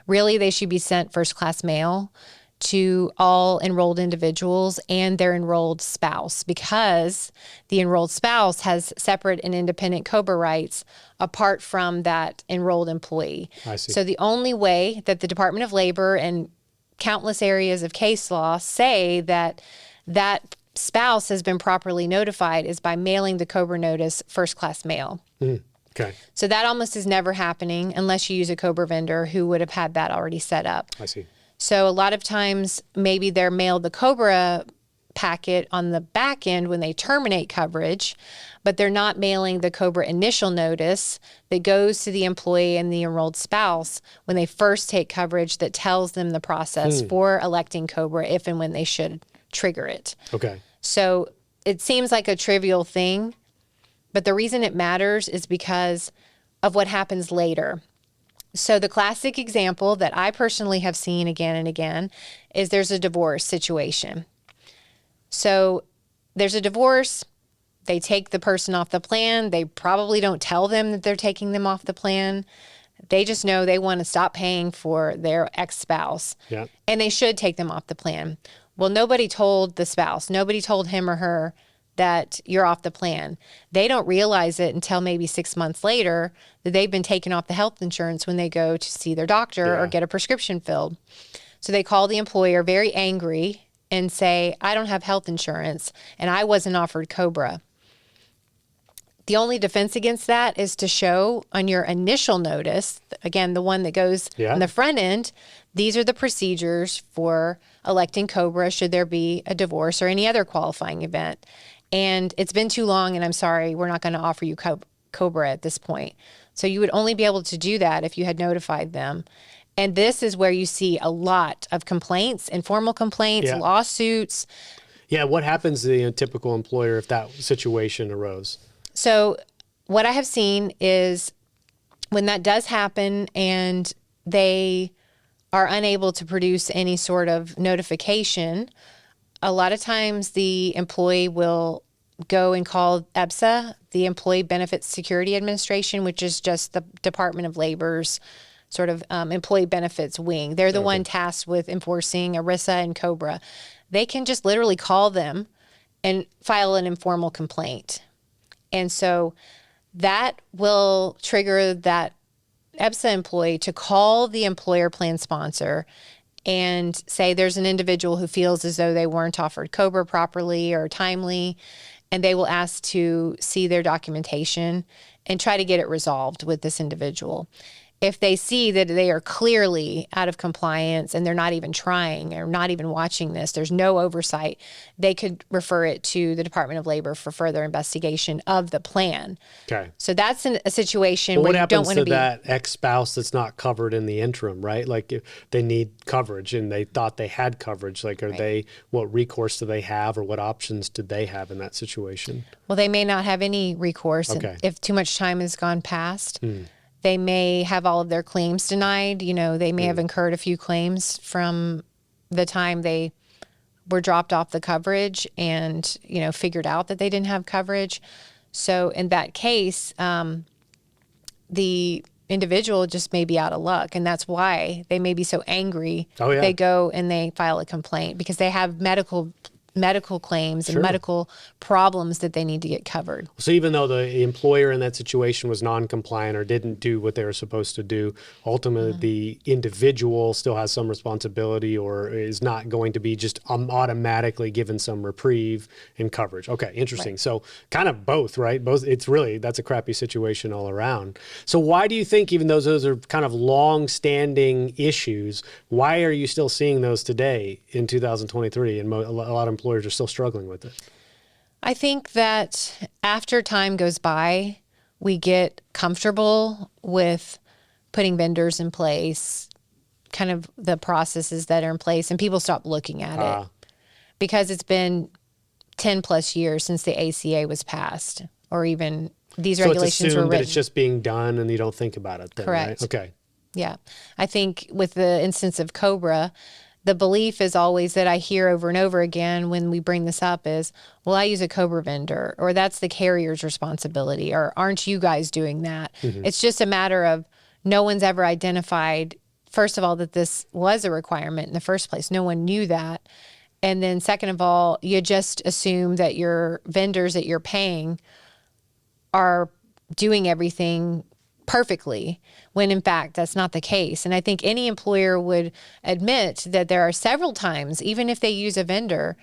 Really, they should be sent first class mail to all enrolled individuals and their enrolled spouse, because the enrolled spouse has separate and independent Cobra rights apart from that enrolled employee. I see. So the only way that the Department of Labor and countless areas of case law say that that spouse has been properly notified is by mailing the Cobra notice first class mail. Okay. So that almost is never happening unless you use a Cobra vendor who would have had that already set up. I see. So a lot of times maybe they're mailed the Cobra packet on the back end when they terminate coverage, but they're not mailing the Cobra initial notice that goes to the employee and the enrolled spouse when they first take coverage, that tells them the process for electing Cobra if and when they should trigger it. Okay. So it seems like a trivial thing, but the reason it matters is because of what happens later. So the classic example that I personally have seen again and again is there's a divorce situation. So there's a divorce, they take the person off the plan, they probably don't tell them that they're taking them off the plan. They just know they want to stop paying for their ex-spouse. Yeah. And they should take them off the plan. Well, nobody told the spouse, nobody told him or her that you're off the plan. They don't realize it until maybe 6 months later that they've been taken off the health insurance when they go to see their doctor or get a prescription filled. So they call the employer very angry and say, I don't have health insurance and I wasn't offered Cobra. The only defense against that is to show on your initial notice, again, the one that goes on the front end, these are the procedures for electing Cobra should there be a divorce or any other qualifying event. And it's been too long and I'm sorry, we're not going to offer you Cobra at this point. So you would only be able to do that if you had notified them. And this is where you see a lot of complaints, informal complaints, lawsuits. Yeah. What happens to the typical employer if that situation arose? So what I have seen is when that does happen and they are unable to produce any sort of notification, a lot of times the employee will go and call EBSA, the Employee Benefits Security Administration, which is just the Department of Labor's sort of employee benefits wing. They're the one tasked with enforcing ERISA and Cobra. They can just literally call them and file an informal complaint. And so that will trigger that EBSA employee to call the employer plan sponsor and say there's an individual who feels as though they weren't offered Cobra properly or timely, and they will ask to see their documentation and try to get it resolved with this individual. If they see that they are clearly out of compliance and they're not even trying or not even watching this, there's no oversight, they could refer it to the Department of Labor for further investigation of the plan. Okay. So that's a situation But where what you don't happens want to to be. that ex-spouse that's not covered in the interim, right? Like if they need coverage and they thought they had coverage, like what recourse do they have or what options did they have in that situation? Well, they may not have any recourse if too much time has gone past. They may have all of their claims denied. You know, they may have incurred a few claims from the time they were dropped off the coverage and, you know, figured out that they didn't have coverage. So in that case, the individual just may be out of luck. And that's why they may be so angry. Oh, yeah. They go and they file a complaint because they have medical medical claims and medical problems that they need to get covered. So even though the employer in that situation was non-compliant or didn't do what they were supposed to do, ultimately the individual still has some responsibility or is not going to be just automatically given some reprieve and coverage. Okay, interesting. Right. So kind of both, right? Both. It's really, that's a crappy situation all around. So why do you think, even though those are kind of long-standing issues, why are you still seeing those today in 2023? And a lot of employers are still struggling with it. I think that after time goes by, we get comfortable with putting vendors in place, kind of the processes that are in place, and people stop looking at it because it's been 10 plus years since the ACA was passed, or even these regulations were written. That it's just being done and you don't think about it then, correct. Right? Okay. Yeah. I think with the instance of Cobra, the belief is always that I hear over and over again when we bring this up is, well, I use a Cobra vendor, or that's the carrier's responsibility, or aren't you guys doing that? It's just a matter of no one's ever identified, first of all, that this was a requirement in the first place. No one knew that. And then second of all, you just assume that your vendors that you're paying are doing everything perfectly, when in fact that's not the case. And I think any employer would admit that there are several times, even if they use a vendor,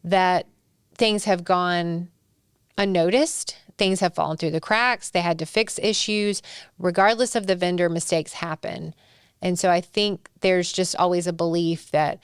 that things have gone unnoticed, things have fallen through the cracks, they had to fix issues. Regardless of the vendor, mistakes happen. And so I think there's just always a belief that,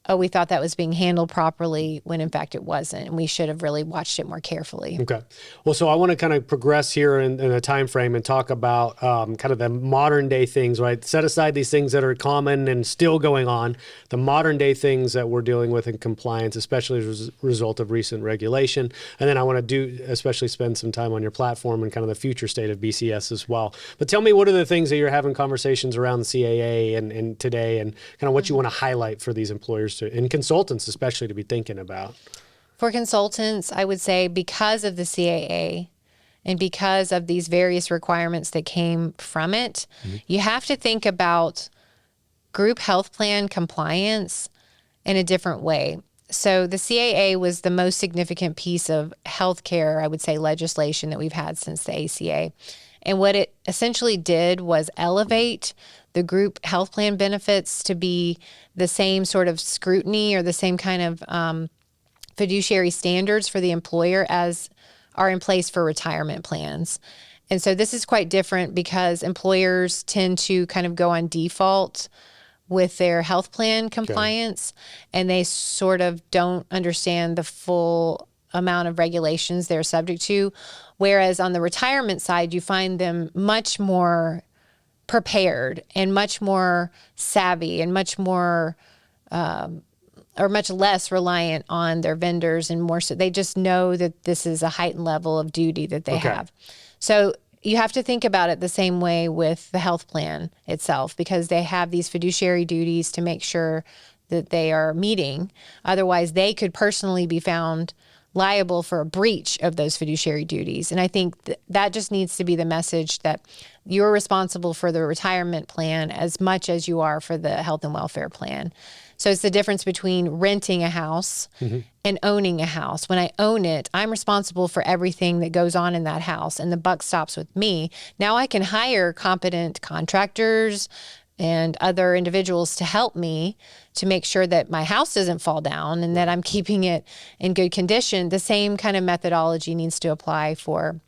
oh, we thought that was being handled properly, when in fact it wasn't, and we should have really watched it more carefully. Okay. Well, so I want to kind of progress here in a time frame and talk about kind of the modern day things, right? Set aside these things that are common and still going on, the modern day things that we're dealing with in compliance, especially as a result of recent regulation. And then I want to especially spend some time on your platform and kind of the future state of BCS as well. But tell me, what are the things that you're having conversations around the CAA and today, and kind of what you want to highlight for these employers and consultants especially to be thinking about? For consultants, I would say because of the CAA and because of these various requirements that came from it, you have to think about group health plan compliance in a different way. So the CAA was the most significant piece of healthcare, I would say, legislation that we've had since the ACA. And what it essentially did was elevate the group health plan benefits to be the same sort of scrutiny or the same kind of fiduciary standards for the employer as are in place for retirement plans. And so this is quite different because employers tend to kind of go on default with their health plan compliance, and they sort of don't understand the full amount of regulations they're subject to. Whereas on the retirement side, you find them much more prepared and much more savvy and much more or much less reliant on their vendors, and more so they just know that this is a heightened level of duty that they have. So you have to think about it the same way with the health plan itself, because they have these fiduciary duties to make sure that they are meeting. Otherwise, they could personally be found liable for a breach of those fiduciary duties. And I think that just needs to be the message, that you're responsible for the retirement plan as much as you are for the health and welfare plan. So it's the difference between renting a house and owning a house. When I own it, I'm responsible for everything that goes on in that house, and the buck stops with me. Now I can hire competent contractors and other individuals to help me to make sure that my house doesn't fall down and that I'm keeping it in good condition. The same kind of methodology needs to apply for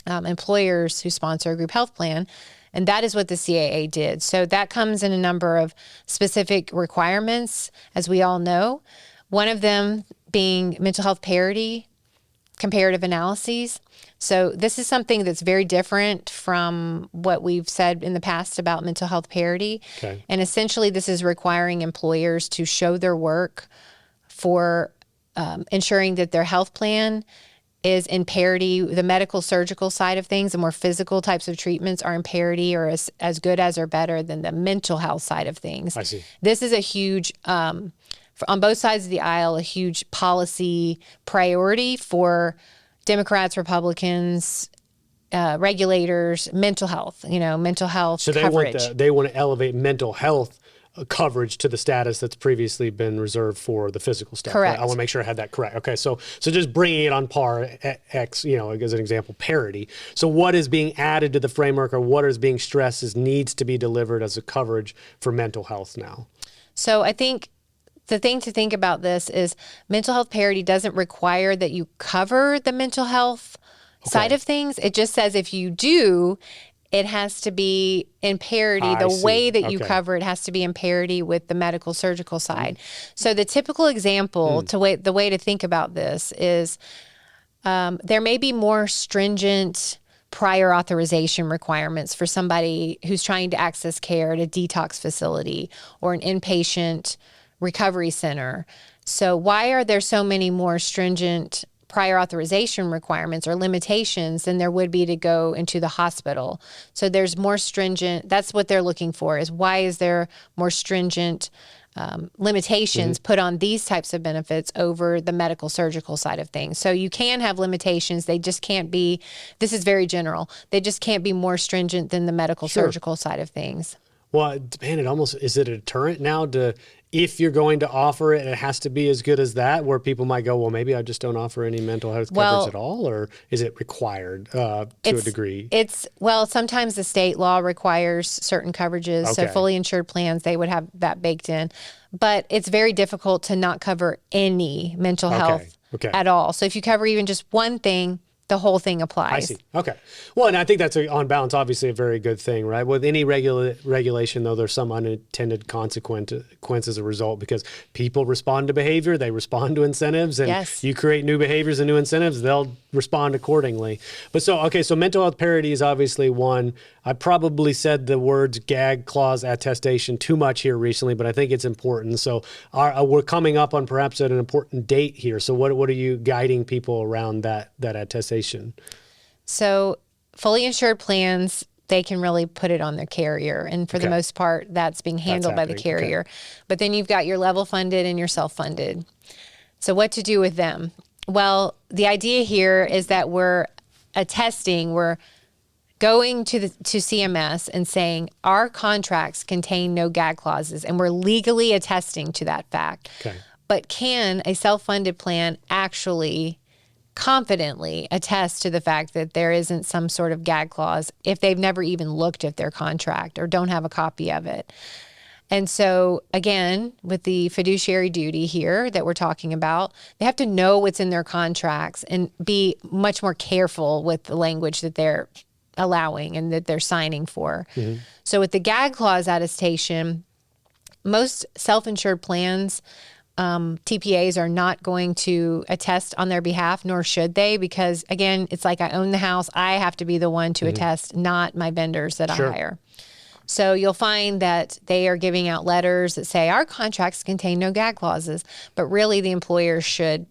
employers who sponsor a group health plan. And that is what the CAA did. So that comes in a number of specific requirements, as we all know. One of them being mental health parity, comparative analyses. So this is something that's very different from what we've said in the past about mental health parity. Okay. And essentially this is requiring employers to show their work for ensuring that their health plan is in parity. The medical surgical side of things, the more physical types of treatments, are in parity or as good as or better than the mental health side of things. I see. This is a huge, on both sides of the aisle, a huge policy priority for Democrats, Republicans, regulators, mental health, mental health so coverage. They want to elevate mental health coverage to the status that's previously been reserved for the physical stuff. Correct. Right? I want to make sure I had that correct. Okay, so just bringing it on par, X, as an example, parity. So what is being added to the framework, or what is being stressed as needs to be delivered as a coverage for mental health now? So I think the thing to think about this is mental health parity doesn't require that you cover the mental health side of things. It just says if you do, it has to be in parity. The way that you cover it has to be in parity with the medical surgical side. So the typical example, the way to think about this is there may be more stringent prior authorization requirements for somebody who's trying to access care at a detox facility or an inpatient recovery center. So why are there so many more stringent prior authorization requirements or limitations than there would be to go into the hospital? So there's more stringent, that's what they're looking for, is why is there more stringent limitations put on these types of benefits over the medical surgical side of things. So you can have limitations. They just can't be, this is very general, they just can't be more stringent than the medical surgical side of things. Well, man, is it a deterrent now to, if you're going to offer it, it has to be as good as that, where people might go, well, maybe I just don't offer any mental health coverage at all, or is it required to a degree? Sometimes the state law requires certain coverages. So fully insured plans, they would have that baked in. But it's very difficult to not cover any mental health at all. So if you cover even just one thing, the whole thing applies. I see. Okay. Well, and I think that's on balance, obviously a very good thing, right? With any regulation, though, there's some unintended consequences as a result, because people respond to behavior, they respond to incentives, and you create new behaviors and new incentives, they'll respond accordingly. But so mental health parity is obviously one. I probably said the words gag clause attestation too much here recently, but I think it's important. So we're coming up on perhaps at an important date here. So what are you guiding people around that attestation? So fully insured plans, they can really put it on their carrier. And for the most part, that's being handled by the carrier. But then you've got your level funded and your self-funded. So what to do with them? Well, the idea here is that we're going to CMS and saying our contracts contain no gag clauses, and we're legally attesting to that fact. But can a self-funded plan actually confidently attest to the fact that there isn't some sort of gag clause if they've never even looked at their contract or don't have a copy of it? And so again, with the fiduciary duty here that we're talking about, they have to know what's in their contracts and be much more careful with the language that they're allowing and that they're signing for. So with the gag clause attestation, most self-insured plans, TPAs are not going to attest on their behalf, nor should they, because again, it's like I own the house. I have to be the one to attest, not my vendors that I hire. So you'll find that they are giving out letters that say our contracts contain no gag clauses, but really the employer should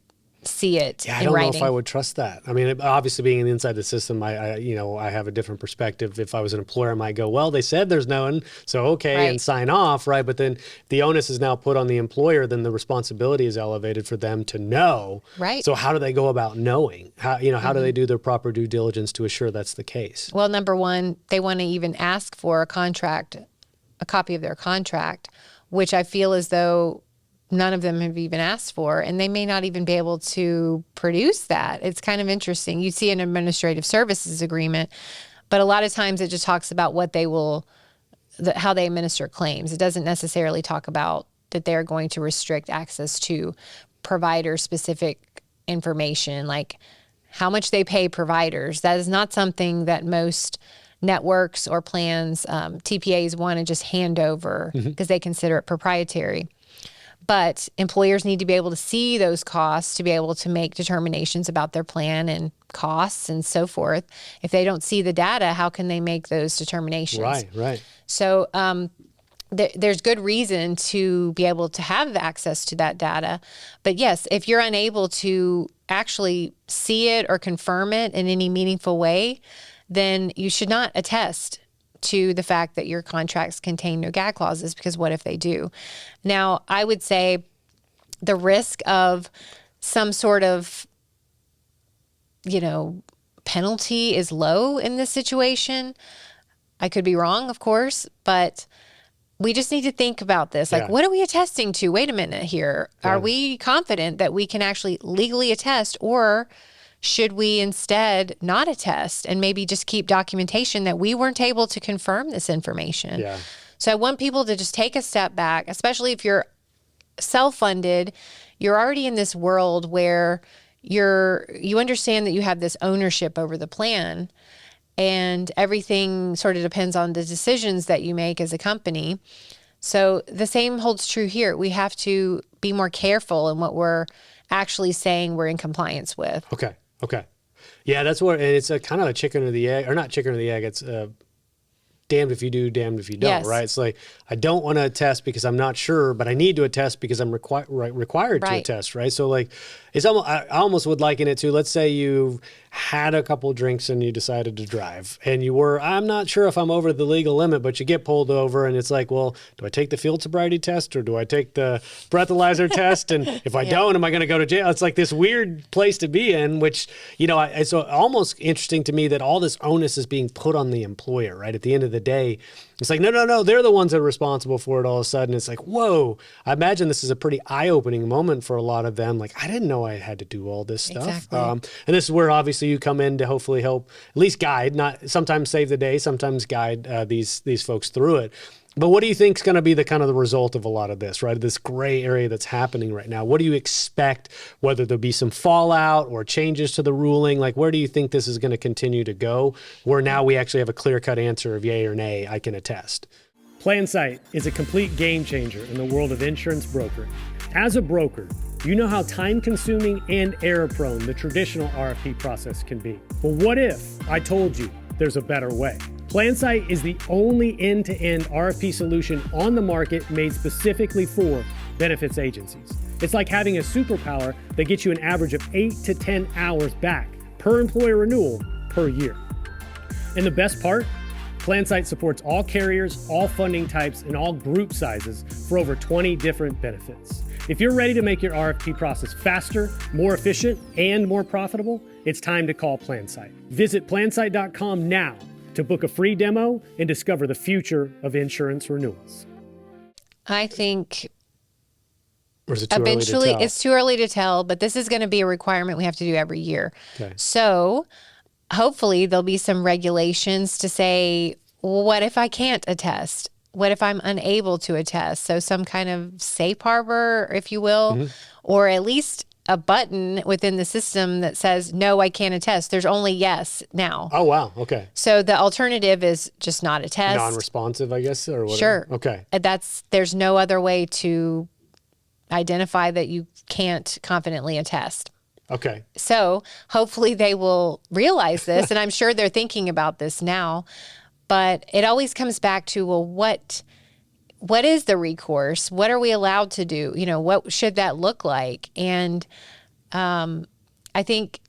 see it in writing. I don't know if I would trust that. I mean, obviously being inside the system, I have a different perspective. If I was an employer, I might go, well, they said there's none, so and sign off, right? But then the onus is now put on the employer, then the responsibility is elevated for them to know. Right. So how do they go about knowing? How do they do their proper due diligence to assure that's the case? Well, number one, they want to even ask for a copy of their contract, which I feel as though none of them have even asked for, and they may not even be able to produce that. It's kind of interesting. You see an administrative services agreement, but a lot of times it just talks about how they administer claims. It doesn't necessarily talk about that they're going to restrict access to provider-specific information, like how much they pay providers. That is not something that most networks or plans, TPAs, want to just hand over because they consider it proprietary. But employers need to be able to see those costs to be able to make determinations about their plan and costs and so forth. If they don't see the data, how can they make those determinations? Right. So there's good reason to be able to have access to that data. But yes, if you're unable to actually see it or confirm it in any meaningful way, then you should not attest to the fact that your contracts contain no gag clauses, because what if they do? Now, I would say the risk of some sort of, penalty is low in this situation. I could be wrong, of course, but we just need to think about this. Like, Yeah. what are we attesting to? Wait a minute here. Yeah. Are we confident that we can actually legally attest, or should we instead not attest and maybe just keep documentation that we weren't able to confirm this information? Yeah. So I want people to just take a step back, especially if you're self-funded. You're already in this world where you understand that you have this ownership over the plan, and everything sort of depends on the decisions that you make as a company. So the same holds true here. We have to be more careful in what we're actually saying we're in compliance with. Okay. Yeah, that's what, and it's a kind of a chicken or the egg, or not chicken or the egg. It's damned if you do, damned if you don't, Yes. right? It's like, I don't want to attest because I'm not sure, but I need to attest because I'm required to Right. attest, right? So like, it's almost, I almost would liken it to, let's say you had a couple drinks and you decided to drive, and I'm not sure if I'm over the legal limit, but you get pulled over, and it's like, well, do I take the field sobriety test or do I take the breathalyzer test? And if I don't, am I going to go to jail? It's like this weird place to be in, which, so almost interesting to me that all this onus is being put on the employer, right? At the end of the day, it's like, no, they're the ones that are responsible for it all of a sudden. It's like, whoa, I imagine this is a pretty eye-opening moment for a lot of them. Like, I didn't know I had to do all this stuff. Exactly. And this is where obviously you come in to hopefully help, at least guide, not sometimes save the day, sometimes guide these folks through it. But what do you think is going to be the kind of the result of a lot of this, right? This gray area that's happening right now. What do you expect, whether there'll be some fallout or changes to the ruling? Like, where do you think this is going to continue to go, where now we actually have a clear-cut answer of yay or nay, I can attest? PlanSight is a complete game changer in the world of insurance brokering. As a broker, you know how time-consuming and error-prone the traditional RFP process can be. But what if I told you there's a better way? PlanSight is the only end-to-end RFP solution on the market made specifically for benefits agencies. It's like having a superpower that gets you an average of 8 to 10 hours back per employer renewal per year. And the best part? PlanSight supports all carriers, all funding types, and all group sizes for over 20 different benefits. If you're ready to make your RFP process faster, more efficient, and more profitable, it's time to call PlanSight. Visit plansight.com now to book a free demo and discover the future of insurance renewals. I think Or is it too eventually early to tell? it's too early to tell, but this is going to be a requirement we have to do every year. Okay. So hopefully there'll be some regulations to say, well, what if I can't attest? What if I'm unable to attest? So some kind of safe harbor, if you will, or at least a button within the system that says, no, I can't attest. There's only yes now. Oh, wow. Okay. So the alternative is just not attest. Non-responsive, I guess, or whatever. Sure. Okay. There's no other way to identify that you can't confidently attest. Okay. So hopefully they will realize this, and I'm sure they're thinking about this now. But it always comes back to, well, what is the recourse? What are we allowed to do? What should that look like? And I think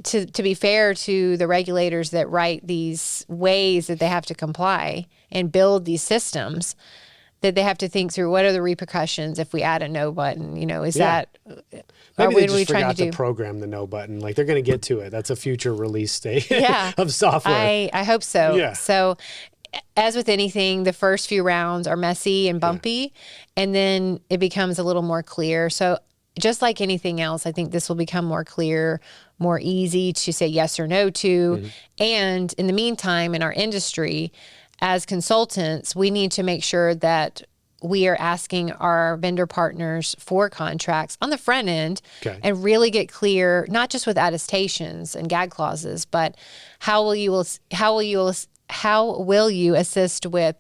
to be fair to the regulators that write these ways that they have to comply and build these systems, that they have to think through what are the repercussions if we add a no button? Is that... Maybe Or they what are we just trying forgot to to do? program the no button. Like, they're going to get to it. That's a future release date Yeah. of software. I hope so. Yeah. So as with anything, the first few rounds are messy and bumpy, and then it becomes a little more clear. So just like anything else, I think this will become more clear, more easy to say yes or no to. And in the meantime, in our industry, as consultants, we need to make sure that we are asking our vendor partners for contracts on the front end and really get clear, not just with attestations and gag clauses, but how will you assist with,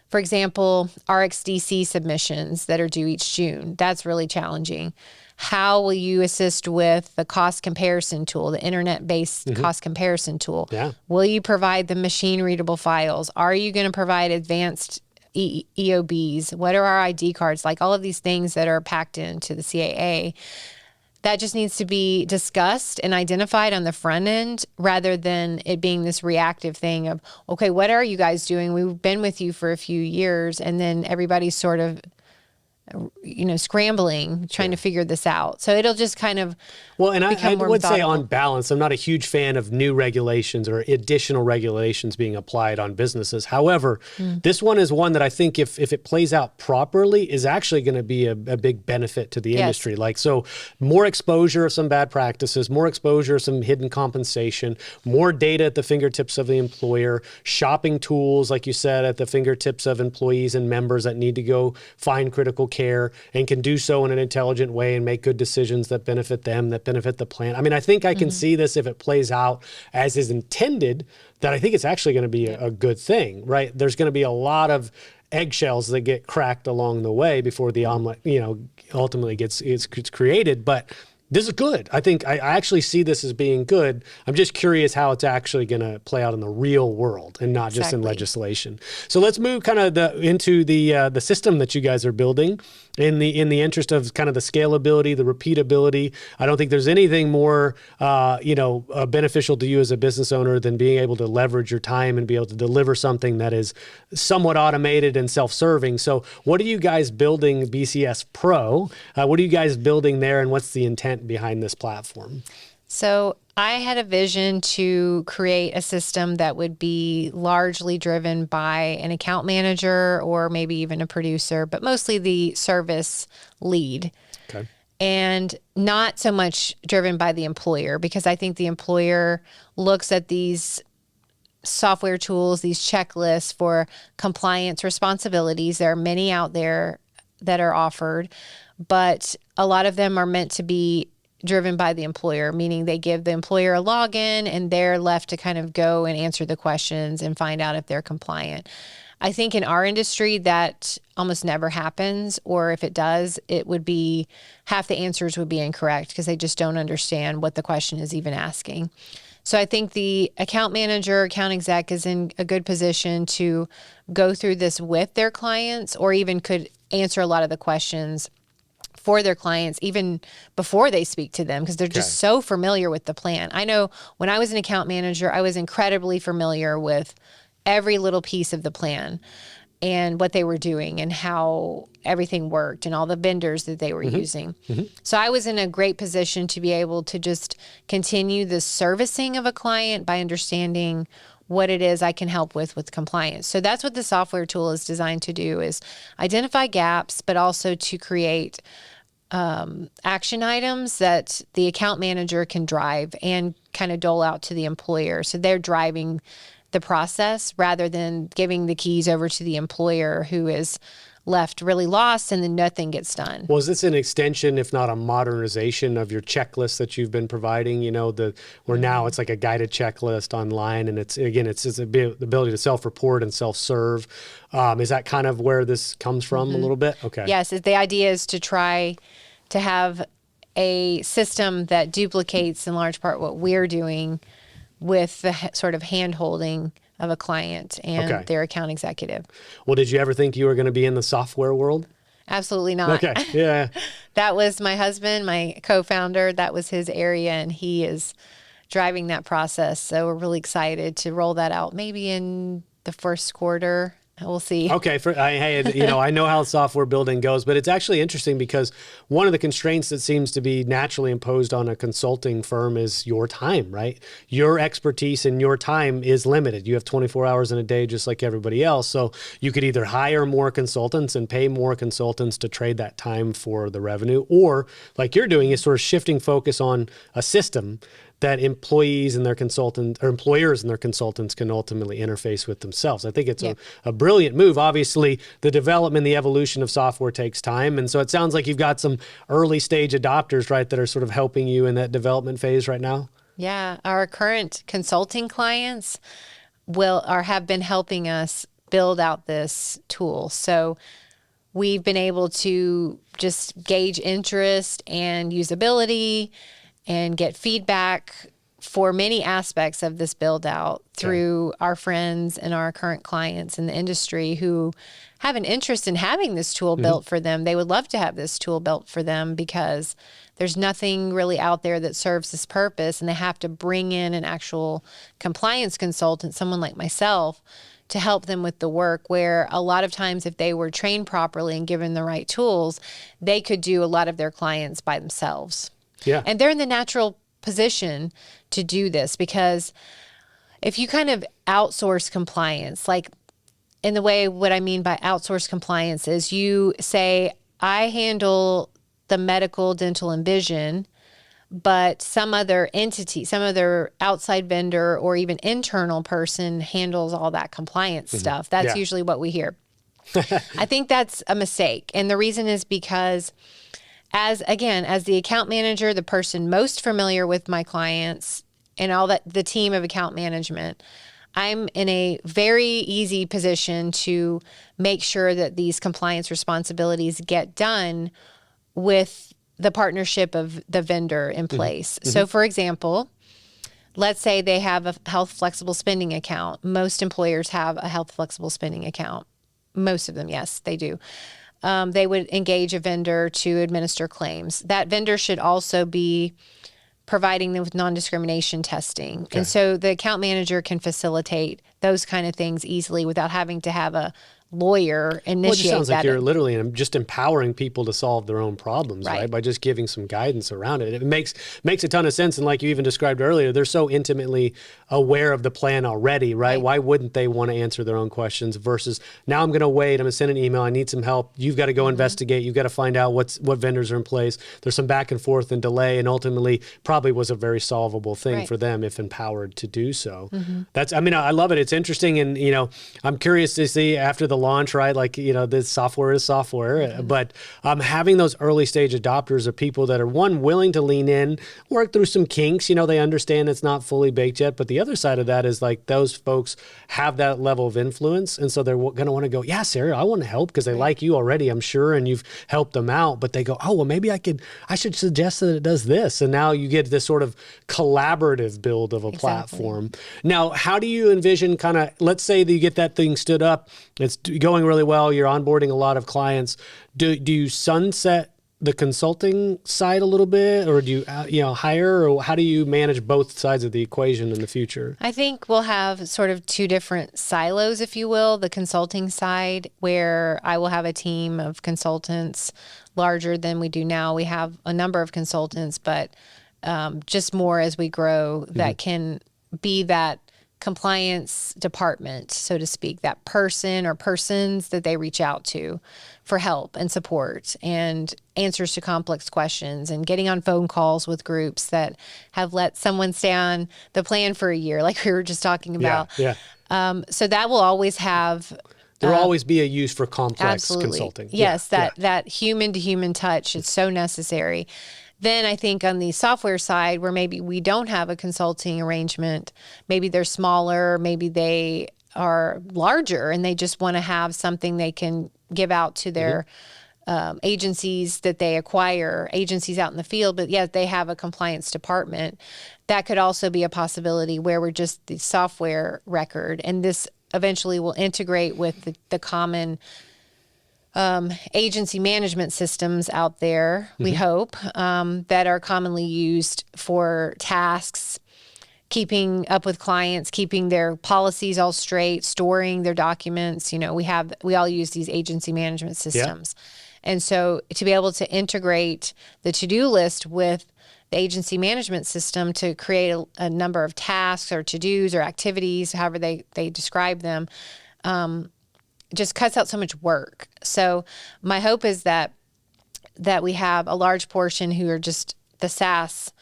for example, RxDC submissions that are due each June? That's really challenging. How will you assist with the cost comparison tool, the internet-based cost comparison tool? Yeah. Will you provide the machine-readable files? Are you going to provide advanced EOBs? What are our ID cards? Like all of these things that are packed into the CAA, that just needs to be discussed and identified on the front end rather than it being this reactive thing of, okay, what are you guys doing? We've been with you for a few years, and then everybody's sort of scrambling, trying to figure this out. So it'll just kind of Well, and I become more would say methodical. on balance, I'm not a huge fan of new regulations or additional regulations being applied on businesses. However, this one is one that I think if it plays out properly is actually going to be a big benefit to the Yes. industry. Like, so more exposure of some bad practices, more exposure of some hidden compensation, more data at the fingertips of the employer, shopping tools, like you said, at the fingertips of employees and members that need to go find critical care and can do so in an intelligent way and make good decisions that benefit them, that benefit the plan. I mean, I think I can see this if it plays out as is intended, that I think it's actually going to be a good thing, right? There's going to be a lot of eggshells that get cracked along the way before the omelet, ultimately gets created. But this is good. I think I actually see this as being good. I'm just curious how it's actually going to play out in the real world and not just in Exactly. legislation. So let's move kind of into the system that you guys are building in the interest of kind of the scalability, the repeatability. I don't think there's anything more beneficial to you as a business owner than being able to leverage your time and be able to deliver something that is somewhat automated and self-serving. So what are you guys building BCS Pro? What are you guys building there, and what's the intent behind this platform? So I had a vision to create a system that would be largely driven by an account manager or maybe even a producer, but mostly the service lead. Okay. And not so much driven by the employer, because I think the employer looks at these software tools, these checklists for compliance responsibilities. There are many out there that are offered, but a lot of them are meant to be driven by the employer, meaning they give the employer a login and they're left to kind of go and answer the questions and find out if they're compliant. I think in our industry that almost never happens, or if it does, it would be half the answers would be incorrect because they just don't understand what the question is even asking. So I think the account manager, account exec is in a good position to go through this with their clients, or even could answer a lot of the questions for their clients even before they speak to them, because they're just so familiar with the plan. I know when I was an account manager, I was incredibly familiar with every little piece of the plan and what they were doing and how everything worked and all the vendors that they were using. So I was in a great position to be able to just continue the servicing of a client by understanding what it is I can help with compliance. So that's what the software tool is designed to do, is identify gaps, but also to create action items that the account manager can drive and kind of dole out to the employer. So they're driving the process rather than giving the keys over to the employer, who is left really lost and then nothing gets done. Well, is this an extension, if not a modernization, of your checklist that you've been providing? Where now it's like a guided checklist online, and it's the ability to self-report and self-serve. Is that kind of where this comes from a little bit? Okay. Yes, the idea is to try to have a system that duplicates in large part what we're doing with the sort of hand-holding of a client and their account executive. Well, did you ever think you were going to be in the software world? Absolutely not. Okay, yeah. That was my husband, my co-founder. That was his area, and he is driving that process. So we're really excited to roll that out maybe in the first quarter. We'll see. Okay. I know how software building goes, but it's actually interesting because one of the constraints that seems to be naturally imposed on a consulting firm is your time, right? Your expertise and your time is limited. You have 24 hours in a day, just like everybody else. So you could either hire more consultants and pay more consultants to trade that time for the revenue, or like you're doing is sort of shifting focus on a system that employees and their consultants, or employers and their consultants, can ultimately interface with themselves. I think it's a brilliant move. Obviously, the development, the evolution of software takes time. And so it sounds like you've got some early stage adopters, right, that are sort of helping you in that development phase right now. Yeah. Our current consulting clients have been helping us build out this tool. So we've been able to just gauge interest and usability and get feedback for many aspects of this build out through our friends and our current clients in the industry who have an interest in having this tool built for them. They would love to have this tool built for them because there's nothing really out there that serves this purpose, and they have to bring in an actual compliance consultant, someone like myself, to help them with the work, where a lot of times if they were trained properly and given the right tools, they could do a lot of their clients by themselves. Yeah. And they're in the natural position to do this, because if you kind of outsource compliance, like in the way, what I mean by outsource compliance is you say, I handle the medical, dental, and vision, but some other entity, some other outside vendor or even internal person handles all that compliance stuff. That's Yeah. usually what we hear. I think that's a mistake. And the reason is because as the account manager, the person most familiar with my clients and all that, the team of account management, I'm in a very easy position to make sure that these compliance responsibilities get done with the partnership of the vendor in place. So for example, let's say they have a health flexible spending account. Most employers have a health flexible spending account. Most of them, yes, they do. They would engage a vendor to administer claims. That vendor should also be providing them with non-discrimination testing. Okay. And so the account manager can facilitate those kind of things easily without having to have a lawyer initiate Well, it just sounds like that. you're literally just empowering people to solve their own problems, right? Right. By just giving some guidance around it. It makes a ton of sense. And like you even described earlier, they're so intimately aware of the plan already, right? Why wouldn't they want to answer their own questions versus now I'm going to wait, I'm going to send an email, I need some help. You've got to go investigate. You've got to find out what vendors are in place. There's some back and forth and delay, and ultimately probably was a very solvable thing for them if empowered to do so. I love it. It's interesting. And, I'm curious to see after the launch, right? Like, this software is software, but having those early stage adopters of people that are willing to lean in, work through some kinks, they understand it's not fully baked yet. But the other side of that is like those folks have that level of influence. And so they're going to want to go, yeah, Sarah, I want to help because they like you already, I'm sure. And you've helped them out, but they go, oh, well, maybe I should suggest that it does this. And now you get this sort of collaborative build of a platform. Now, how do you envision let's say that you get that thing stood up, it's going really well, you're onboarding a lot of clients. Do you sunset the consulting side a little bit, or do you hire, or how do you manage both sides of the equation in the future? I think we'll have sort of two different silos, if you will. The consulting side, where I will have a team of consultants larger than we do now. We have a number of consultants, but just more as we grow that can be that compliance department, so to speak, that person or persons that they reach out to for help and support and answers to complex questions, and getting on phone calls with groups that have let someone stay on the plan for a year, like we were just talking about. Yeah. So that will always have... There will always be a use for complex absolutely. consulting. Yes, that human to human touch is so necessary. Then I think on the software side, where maybe we don't have a consulting arrangement, maybe they're smaller, maybe they are larger and they just want to have something they can give out to their agencies that they acquire, agencies out in the field, but yet they have a compliance department. That could also be a possibility where we're just the software record, and this eventually will integrate with the common agency management systems out there, we hope, that are commonly used for tasks, keeping up with clients, keeping their policies all straight, storing their documents. We all use these agency management systems. And so to be able to integrate the to-do list with the agency management system to create a number of tasks or to-dos or activities, however they describe them, just cuts out so much work. So my hope is that we have a large portion who are just the SaaS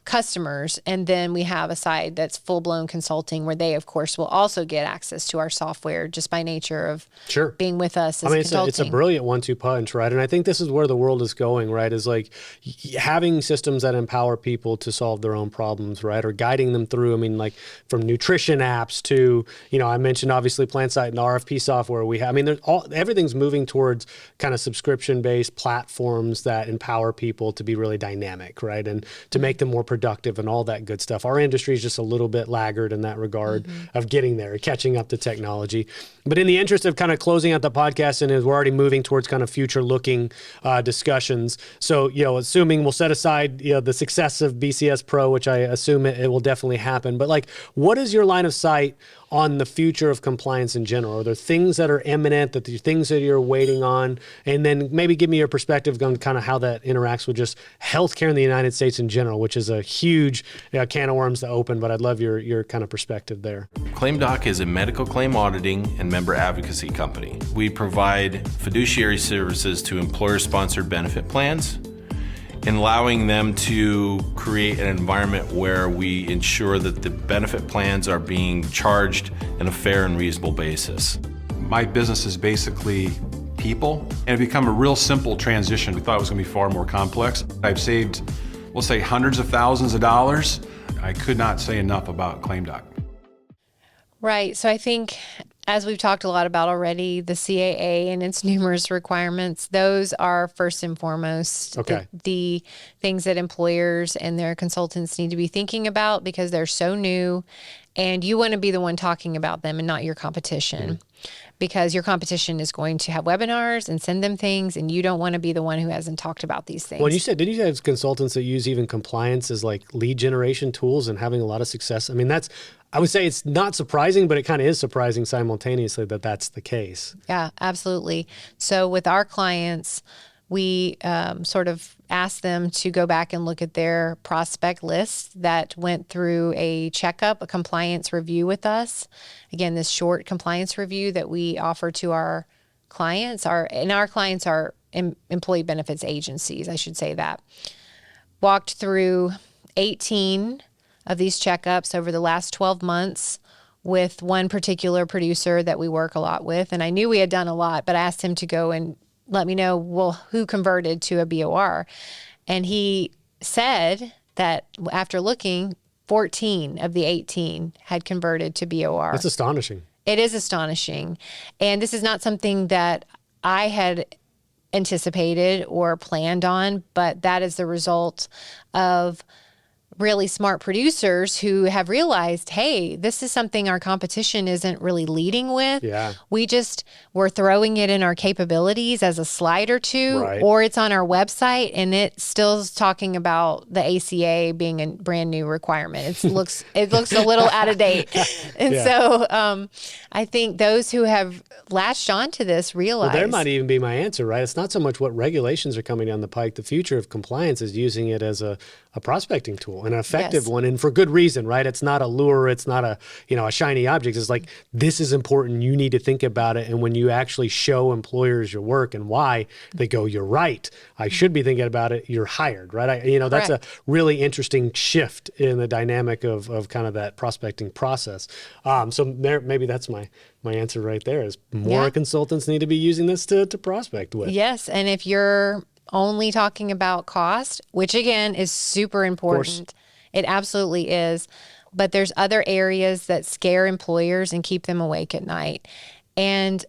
customers, and then we have a side that's full-blown consulting, where they, of course, will also get access to our software just by nature of being with us as consulting. It's a brilliant 1-2 punch, right? And I think this is where the world is going, right? Is like having systems that empower people to solve their own problems, right? Or guiding them through. Like from nutrition apps to, I mentioned obviously PlanSite and RFP software. Everything's moving towards kind of subscription-based platforms that empower people to be really dynamic, right? And to make them more productive and all that good stuff. Our industry is just a little bit laggard in that regard of getting there, catching up to technology. But in the interest of kind of closing out the podcast, and as we're already moving towards kind of future looking discussions. So, assuming we'll set aside, the success of BCS Pro, which I assume it will definitely happen. But like, what is your line of sight on the future of compliance in general? Are there things that are imminent, that the things that you're waiting on? And then maybe give me your perspective on kind of how that interacts with just healthcare in the United States in general, which is a huge can of worms to open, but I'd love your kind of perspective there. ClaimDoc is a medical claim auditing and member advocacy company. We provide fiduciary services to employer-sponsored benefit plans, and allowing them to create an environment where we ensure that the benefit plans are being charged in a fair and reasonable basis. My business is basically people, and it become a real simple transition. We thought it was going to be far more complex. I've saved, we'll say, hundreds of thousands of dollars. I could not say enough about ClaimDoc. Right. So I think, as we've talked a lot about already, the CAA and its numerous requirements, those are first and foremost the things that employers and their consultants need to be thinking about, because they're so new, and you want to be the one talking about them and not your competition. Because your competition is going to have webinars and send them things, and you don't want to be the one who hasn't talked about these things. Well, didn't you have consultants that use even compliance as like lead generation tools and having a lot of success? I mean, I would say it's not surprising, but it kind of is surprising simultaneously that that's the case. Yeah, absolutely. So with our clients, we sort of asked them to go back and look at their prospect list that went through a checkup, a compliance review with us. Again, this short compliance review that we offer to our clients, our clients are employee benefits agencies, I should say that. Walked through 18 of these checkups over the last 12 months with one particular producer that we work a lot with. And I knew we had done a lot, but I asked him to go and let me know, well, who converted to a BOR? And he said that after looking, 14 of the 18 had converted to BOR. That's astonishing. It is astonishing. And this is not something that I had anticipated or planned on, but that is the result of really smart producers who have realized, hey, this is something our competition isn't really leading with. Yeah. We're throwing it in our capabilities as a slide or two, or it's on our website and it still is talking about the ACA being a brand new requirement. It looks a little out of date. And so I think those who have latched onto this realize. Well, there might even be my answer, right? It's not so much what regulations are coming down the pike. The future of compliance is using it as a prospecting tool, an effective one, and for good reason, right? It's not a lure, it's not a shiny object. It's like, this is important, you need to think about it. And when you actually show employers your work and why, they go, you're right, I should be thinking about it, you're hired, right? That's a really interesting shift in the dynamic of kind of that prospecting process. So maybe that's my answer right there, is more consultants need to be using this to prospect with. Yes, and if you're only talking about cost, which again is super important. It absolutely is. But there's other areas that scare employers and keep them awake at night. And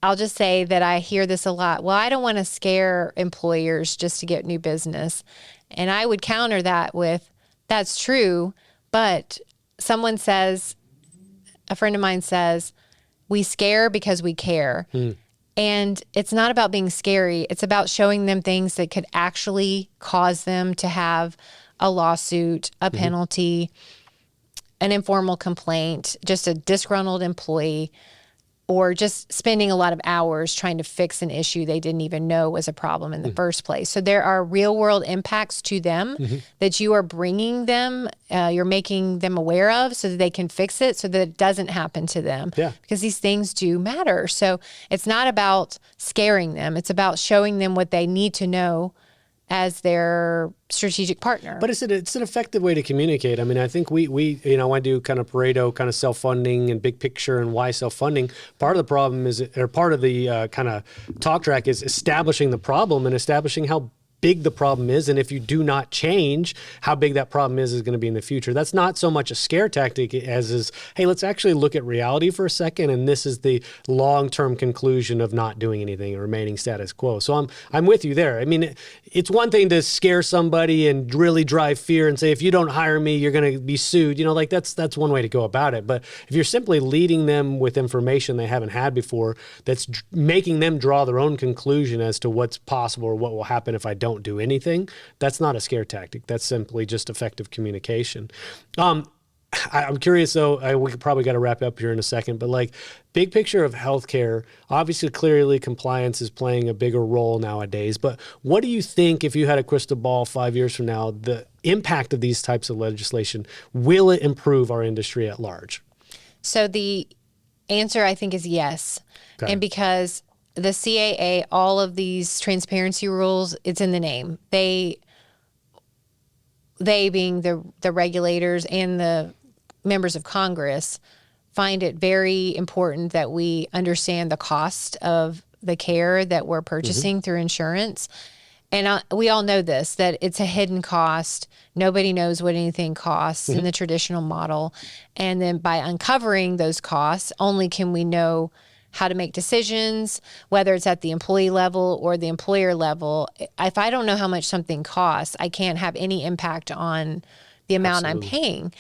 I'll just say that I hear this a lot. Well, I don't want to scare employers just to get new business. And I would counter that with, that's true. But a friend of mine says, we scare because we care. And it's not about being scary. It's about showing them things that could actually cause them to have a lawsuit, a penalty, an informal complaint, just a disgruntled employee, or just spending a lot of hours trying to fix an issue they didn't even know was a problem in the first place. So there are real world impacts to them that you are bringing them, you're making them aware of so that they can fix it so that it doesn't happen to them. Yeah. Because these things do matter. So it's not about scaring them. It's about showing them what they need to know as their strategic partner. But it's an effective way to communicate. I mean, I think we I do kind of Pareto, kind of self-funding and big picture and why self-funding. Part of the problem is, or part of the kind of talk track is establishing the problem and establishing how big the problem is, and if you do not change, how big that problem is going to be in the future. That's not so much a scare tactic as is, hey, let's actually look at reality for a second, and this is the long-term conclusion of not doing anything or remaining status quo. So I'm with you there. I mean, it's one thing to scare somebody and really drive fear and say, if you don't hire me, you're going to be sued. You know, like that's one way to go about it. But if you're simply leading them with information they haven't had before, that's making them draw their own conclusion as to what's possible or what will happen if I don't do anything, that's not a scare tactic. That's simply just effective communication. I'm curious though, we probably got to wrap up here in a second, but like big picture of healthcare, obviously clearly compliance is playing a bigger role nowadays, but what do you think, if you had a crystal ball 5 years from now, the impact of these types of legislation, will it improve our industry at large? So the answer I think is yes. Okay. And because the CAA, all of these transparency rules, it's in the name. They being the regulators and the members of Congress, find it very important that we understand the cost of the care that we're purchasing through insurance. And we all know this, that it's a hidden cost. Nobody knows what anything costs in the traditional model. And then by uncovering those costs, only can we know how to make decisions, whether it's at the employee level or the employer level. If I don't know how much something costs, I can't have any impact on the amount I'm paying.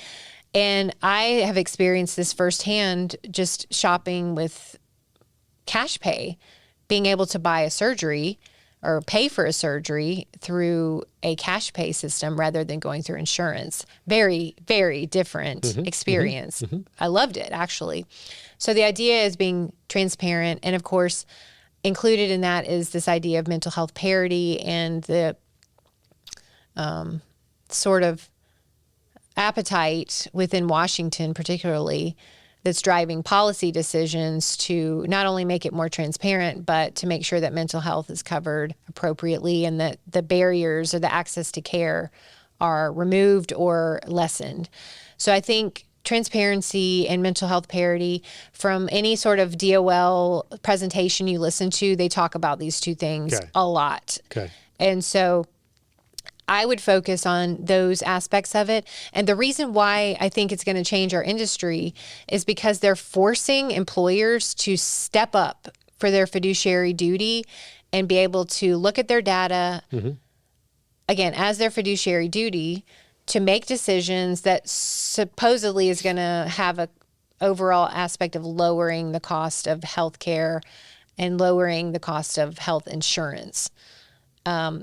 And I have experienced this firsthand just shopping with cash pay, being able to buy a surgery or pay for a surgery through a cash pay system rather than going through insurance. Very, very different experience. I loved it, actually. So the idea is being transparent. And of course, included in that is this idea of mental health parity and the sort of appetite within Washington, particularly, that's driving policy decisions to not only make it more transparent, but to make sure that mental health is covered appropriately and that the barriers or the access to care are removed or lessened. So I think transparency and mental health parity, from any sort of DOL presentation you listen to, they talk about these two things a lot. Okay. And so I would focus on those aspects of it. And the reason why I think it's going to change our industry is because they're forcing employers to step up for their fiduciary duty and be able to look at their data, again, as their fiduciary duty, to make decisions that supposedly is going to have a overall aspect of lowering the cost of healthcare and lowering the cost of health insurance.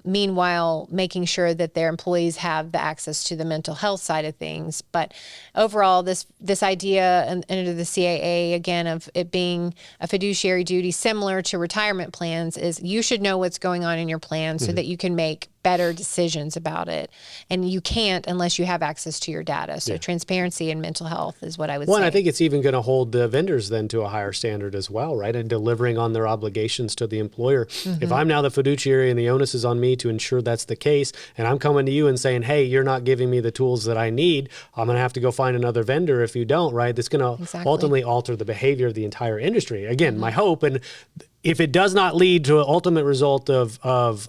Meanwhile, making sure that their employees have the access to the mental health side of things. But overall, this idea under the CAA, again, of it being a fiduciary duty similar to retirement plans, is you should know what's going on in your plan so that you can make better decisions about it. And you can't unless you have access to your data. So transparency and mental health is what I would say. Well, and I think it's even going to hold the vendors then to a higher standard as well, right? And delivering on their obligations to the employer. If I'm now the fiduciary and the onus is on me to ensure that's the case, and I'm coming to you and saying, hey, you're not giving me the tools that I need, I'm going to have to go find another vendor if you don't, right? That's going to ultimately alter the behavior of the entire industry. Again, my hope, and if it does not lead to an ultimate result of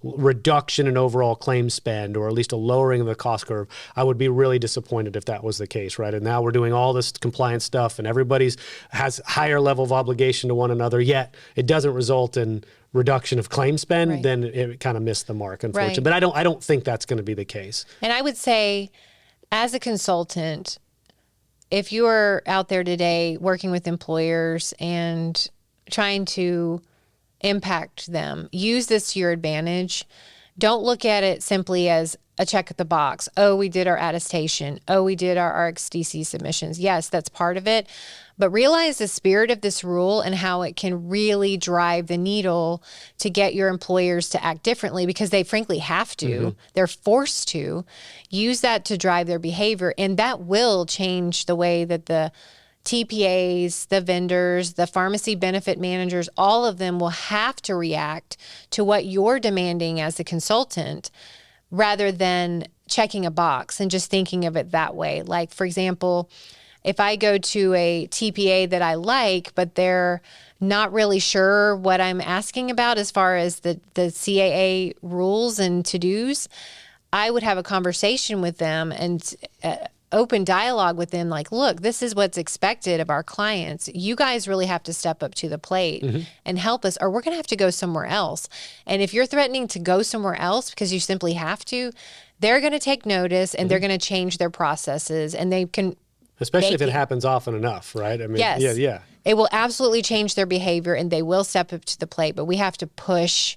reduction in overall claim spend, or at least a lowering of the cost curve, I would be really disappointed if that was the case, right? And now we're doing all this compliance stuff and everybody's has higher level of obligation to one another, yet it doesn't result in reduction of claim spend, then it kind of missed the mark, unfortunately. But I don't think that's going to be the case. And I would say, as a consultant, if you are out there today working with employers and trying to impact them, use this to your advantage. Don't look at it simply as a check at the box. Oh, we did our attestation. Oh, we did our RxDC submissions. Yes, that's part of it. But realize the spirit of this rule and how it can really drive the needle to get your employers to act differently, because they frankly have to. They're forced to. Use that to drive their behavior, and that will change the way that the TPAs, the vendors, the pharmacy benefit managers, all of them will have to react to what you're demanding as a consultant, rather than checking a box and just thinking of it that way. Like, for example, if I go to a TPA that I like, but they're not really sure what I'm asking about as far as the CAA rules and to-dos, I would have a conversation with them and open dialogue with them, like, look, this is what's expected of our clients. You guys really have to step up to the plate and help us, or we're going to have to go somewhere else. And if you're threatening to go somewhere else because you simply have to, they're going to take notice and they're going to change their processes, and they can... Especially if it happens often enough, right? I mean, yes. yeah. It will absolutely change their behavior, and they will step up to the plate, but we have to push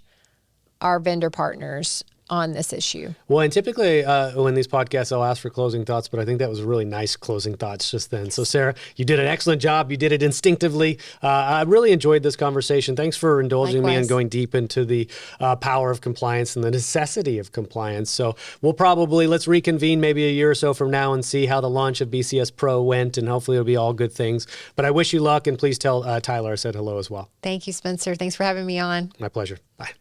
our vendor partners on this issue. Well, and typically when these podcasts, I'll ask for closing thoughts, but I think that was really nice closing thoughts just then. So Sarah, you did an excellent job. You did it instinctively. I really enjoyed this conversation. Thanks for indulging me and going deep into the power of compliance and the necessity of compliance. So let's reconvene maybe a year or so from now and see how the launch of BCS Pro went, and hopefully it'll be all good things. But I wish you luck, and please tell Tyler I said hello as well. Thank you, Spencer. Thanks for having me on. My pleasure. Bye.